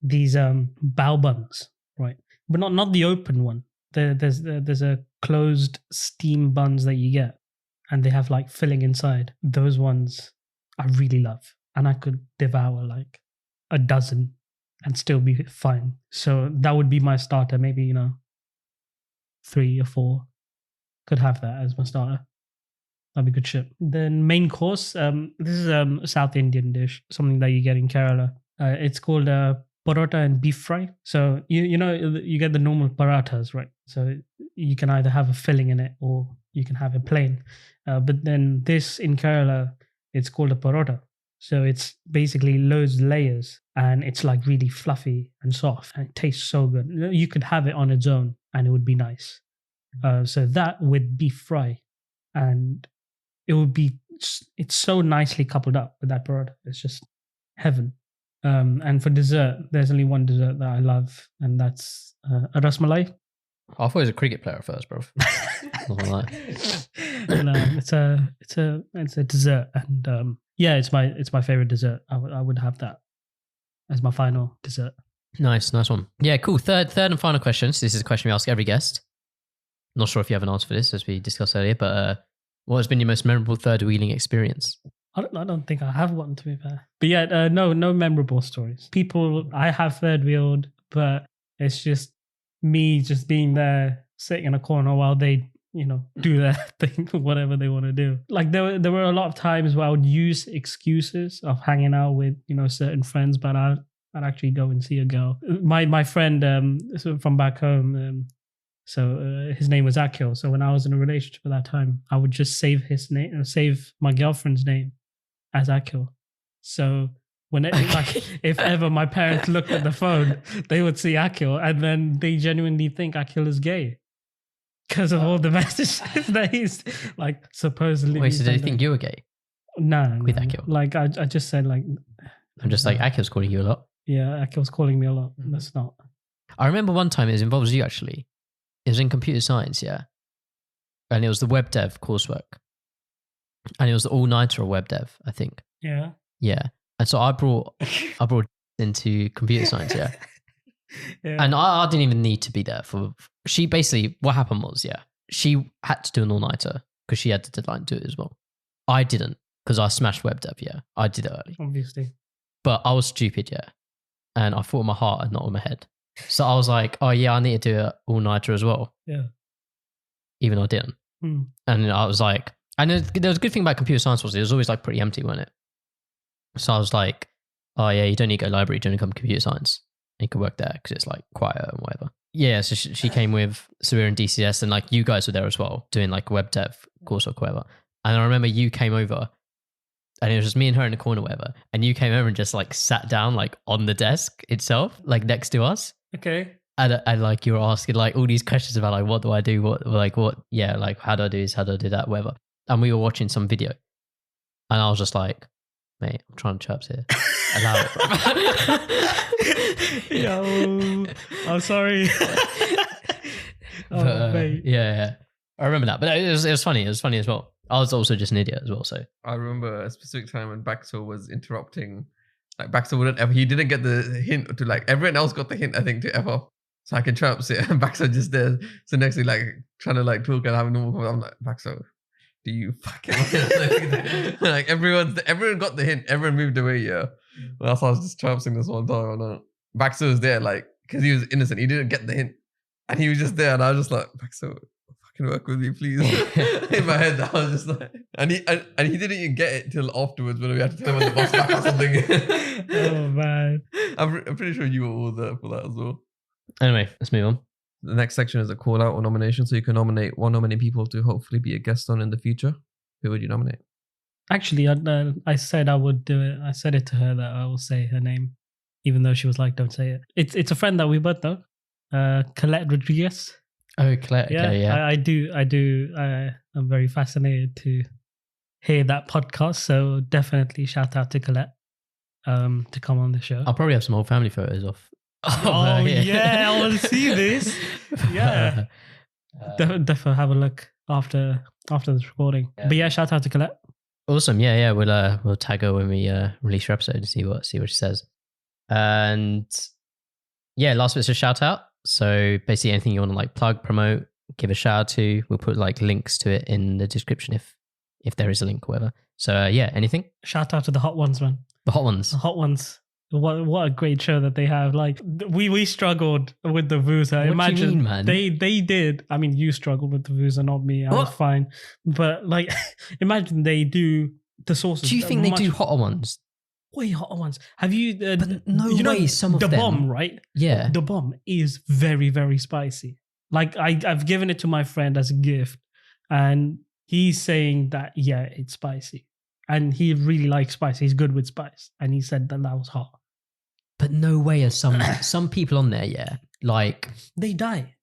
these bao buns, right? But not the open one. There's a closed steam buns that you get, and they have like filling inside. Those ones I really love, and I could devour like a dozen and still be fine. So that would be my starter. Maybe 3 or 4 could have that as my starter. That'd be good shit. Then main course. This is a South Indian dish, something that you get in Kerala. It's called Parota and beef fry. So you know you get the normal paratas, right? So you can either have a filling in it or you can have it plain. But then this in Kerala, it's called a parota. So it's basically loads of layers and it's like really fluffy and soft and it tastes so good. You could have it on its own and it would be nice. So that with beef fry, and it would be, it's so nicely coupled up with that parota. It's just heaven. And for dessert, there's only one dessert that I love, and that's a rasmalai. I thought he was a cricket player at first, bro. No, it's a dessert, and yeah, it's my favorite dessert. I would have that as my final dessert. Nice one. Yeah, cool. Third and final question. So this is a question we ask every guest. Not sure if you have an answer for this, as we discussed earlier, but what has been your most memorable third wheeling experience? I don't think I have one, to be fair. But yeah, no memorable stories. People, I have third wheeled, but it's just me just being there, sitting in a corner while they, do their thing, whatever they want to do. Like there were a lot of times where I would use excuses of hanging out with, certain friends, but I'd actually go and see a girl. My friend from back home, so his name was Akki. So when I was in a relationship at that time, I would just save his name, save my girlfriend's name as Akki. So when if ever my parents looked at the phone, they would see Akki, and then they genuinely think Akki is gay because of all the messages that he's like supposedly. Wait, so did they think you were gay? No, with Akki. Like I just said, like I'm just like Akki was calling you a lot. Yeah, Akki was calling me a lot. That's not. I remember one time it involves you actually. It was in computer science, yeah. And it was the web dev coursework. And it was the all-nighter of web dev, I think. Yeah. Yeah. And so I brought into computer science, yeah. Yeah. And I didn't even need to be there for... She basically... What happened was, yeah, she had to do an all-nighter because she had the deadline to do it as well. I didn't because I smashed web dev, yeah. I did it early. Obviously. But I was stupid, yeah. And I thought with my heart and not with my head. So I was like, oh yeah, I need to do an all-nighter as well. Yeah. Even though I didn't. Mm. And I was like, and there was a good thing about computer science was it was always like pretty empty, wasn't it? So I was like, oh yeah, you don't need to go to library, you don't need to come to computer science. And you can work there because it's like quieter and whatever. Yeah, so she came with, so we were in DCS and like you guys were there as well, doing like web dev course or whatever. And I remember you came over and it was just me and her in the corner, whatever. And you came over and just like sat down like on the desk itself, like next to us. Okay. And like you were asking like all these questions about like what do I do, what yeah, like how do I do this, how do I do that, whatever. And we were watching some video, and I was just like, mate, I'm trying to chirps here. Allow it, bro. Yo, I'm sorry. Mate. Yeah, I remember that, but it was funny. It was funny as well. I was also just an idiot as well. So I remember a specific time when Baxter was interrupting. Like Baxter wouldn't ever. He didn't get the hint to like everyone else got the hint. I think to F off. So I can chirps it, and Baxter just there. So next thing, like trying to like talk and have a normal conversation. I'm like, Baxter, do you fucking like everyone got the hint. Everyone moved away. Yeah, well, that's why I was just chirpsing this one time. And Baxter was there, like because he was innocent. He didn't get the hint, and he was just there. And I was just like, Baxter, fucking work with me, please. In my head, I was just like, and he didn't even get it till afterwards when we had to tell him on the bus back or something. Oh man, I'm pretty sure you were all there for that as well. Anyway, let's move on. The next section is a call out or nomination. So you can nominate one or many people to hopefully be a guest on in the future. Who would you nominate? Actually, I said I would do it. I said it to her that I will say her name, even though she was like, don't say it. It's a friend that we both know. Colette Rodriguez. Oh, Colette. Yeah, okay, yeah. I do. I'm very fascinated to hear that podcast. So definitely shout out to Colette to come on the show. I'll probably have some old family photos of. Oh yeah, I want to see this. Yeah, definitely have a look after this recording. Yeah. But yeah, shout out to Callout. Awesome. Yeah. We'll tag her when we release your episode and see what she says. And yeah, last bit's a shout out. So basically, anything you want to like plug, promote, give a shout out to, we'll put like links to it in the description if there is a link or whatever. So yeah, anything. Shout out to the hot ones, man. The hot ones. The hot ones. What a great show that they have. Like we struggled with the Vuza. What do you mean, man? They did. I mean, you struggled with the Vuza, not me. I was fine. But like, imagine they do the sauces. Do you think they do hotter ones way hotter ones. Have you? But no you way. Know, Some of the them. bomb, right? Yeah. The bomb is very, very spicy. Like I've given it to my friend as a gift, and he's saying that it's spicy, and he really likes spice. He's good with spice, and he said that was hot. But no way are some people on there, like they die.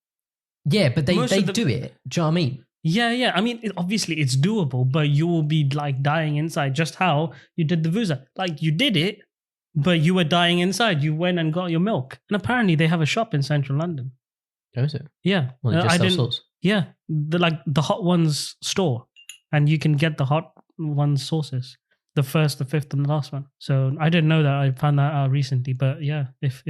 Yeah, but they do it. Do you know what I mean? Yeah. I mean, obviously it's doable, but you will be like dying inside. Just how you did the Vuza. Like you did it, but you were dying inside. You went and got your milk. And apparently they have a shop in central London. Oh, is it? Yeah. Well, they just sell sauce. Yeah. The Hot Ones store. And you can get the Hot Ones sauces. The first, the fifth, and the last one. So I didn't know that. I found that out recently. But yeah, if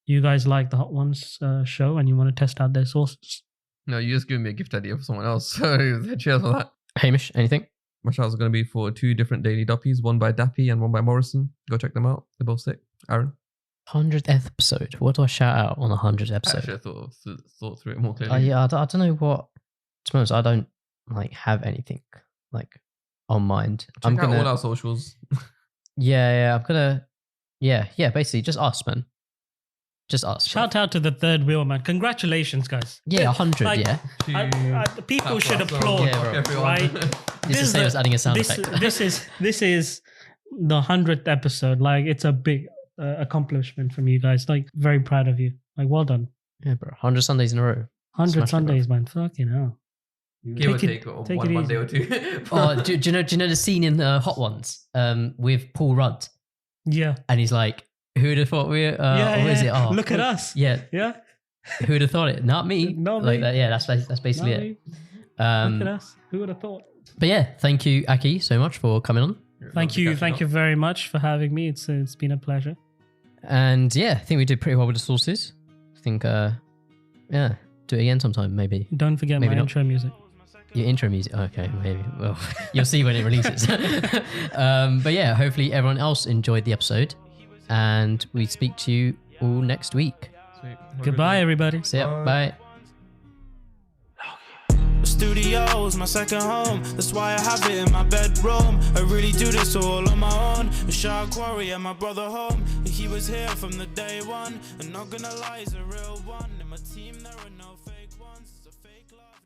you guys like the Hot Ones show and you want to test out their sauces. No, you just giving me a gift idea for someone else. So cheers for that. Hamish, anything? My shoutouts are going to be for 2 different daily duppies, one by Dappy and one by Morrison. Go check them out. They're both sick. Aaron? 100th episode. What do I shout out on the 100th episode? Actually, I thought through it more clearly. I don't know what. To be honest, I don't have anything on mind. Check out all our socials. I'm gonna. Yeah. Basically, just us, man. Just us. Shout out to the third wheel, man. Congratulations, guys. Yeah, 100, People should applaud, right? This is the same as adding a sound effect. This is the 100th episode. Like, it's a big accomplishment from you guys. Like, very proud of you. Like, well done. Yeah, bro. 100 Sundays in a row. 100 Sundays, man. Fucking hell. Give or take one day or two. Do you know the scene in the Hot Ones with Paul Rudd? Yeah. And he's like, who'd have thought we're... Is it? Oh, look at us. Yeah. Who'd have thought it? Not me. Not like me. that. Yeah, that's basically it. Look at us. Who would have thought? But yeah, thank you, Akki, so much for coming on. Thank you very much for having me. It's been a pleasure. And yeah, I think we did pretty well with the sources. I think, do it again sometime, maybe. Don't forget my intro music. Your intro music. Okay, maybe. Well, you'll see when it releases. But yeah, hopefully everyone else enjoyed the episode. And we speak to you all next week. Sweet. Goodbye, everybody. See ya. Bye. The studio is my second home. That's why I have it in my bedroom. I really do this all on my own. A shark quarry and my brother home. He was here from the day one. And not gonna lie, he's a real one. In my team, there are no fake ones. It's a fake love.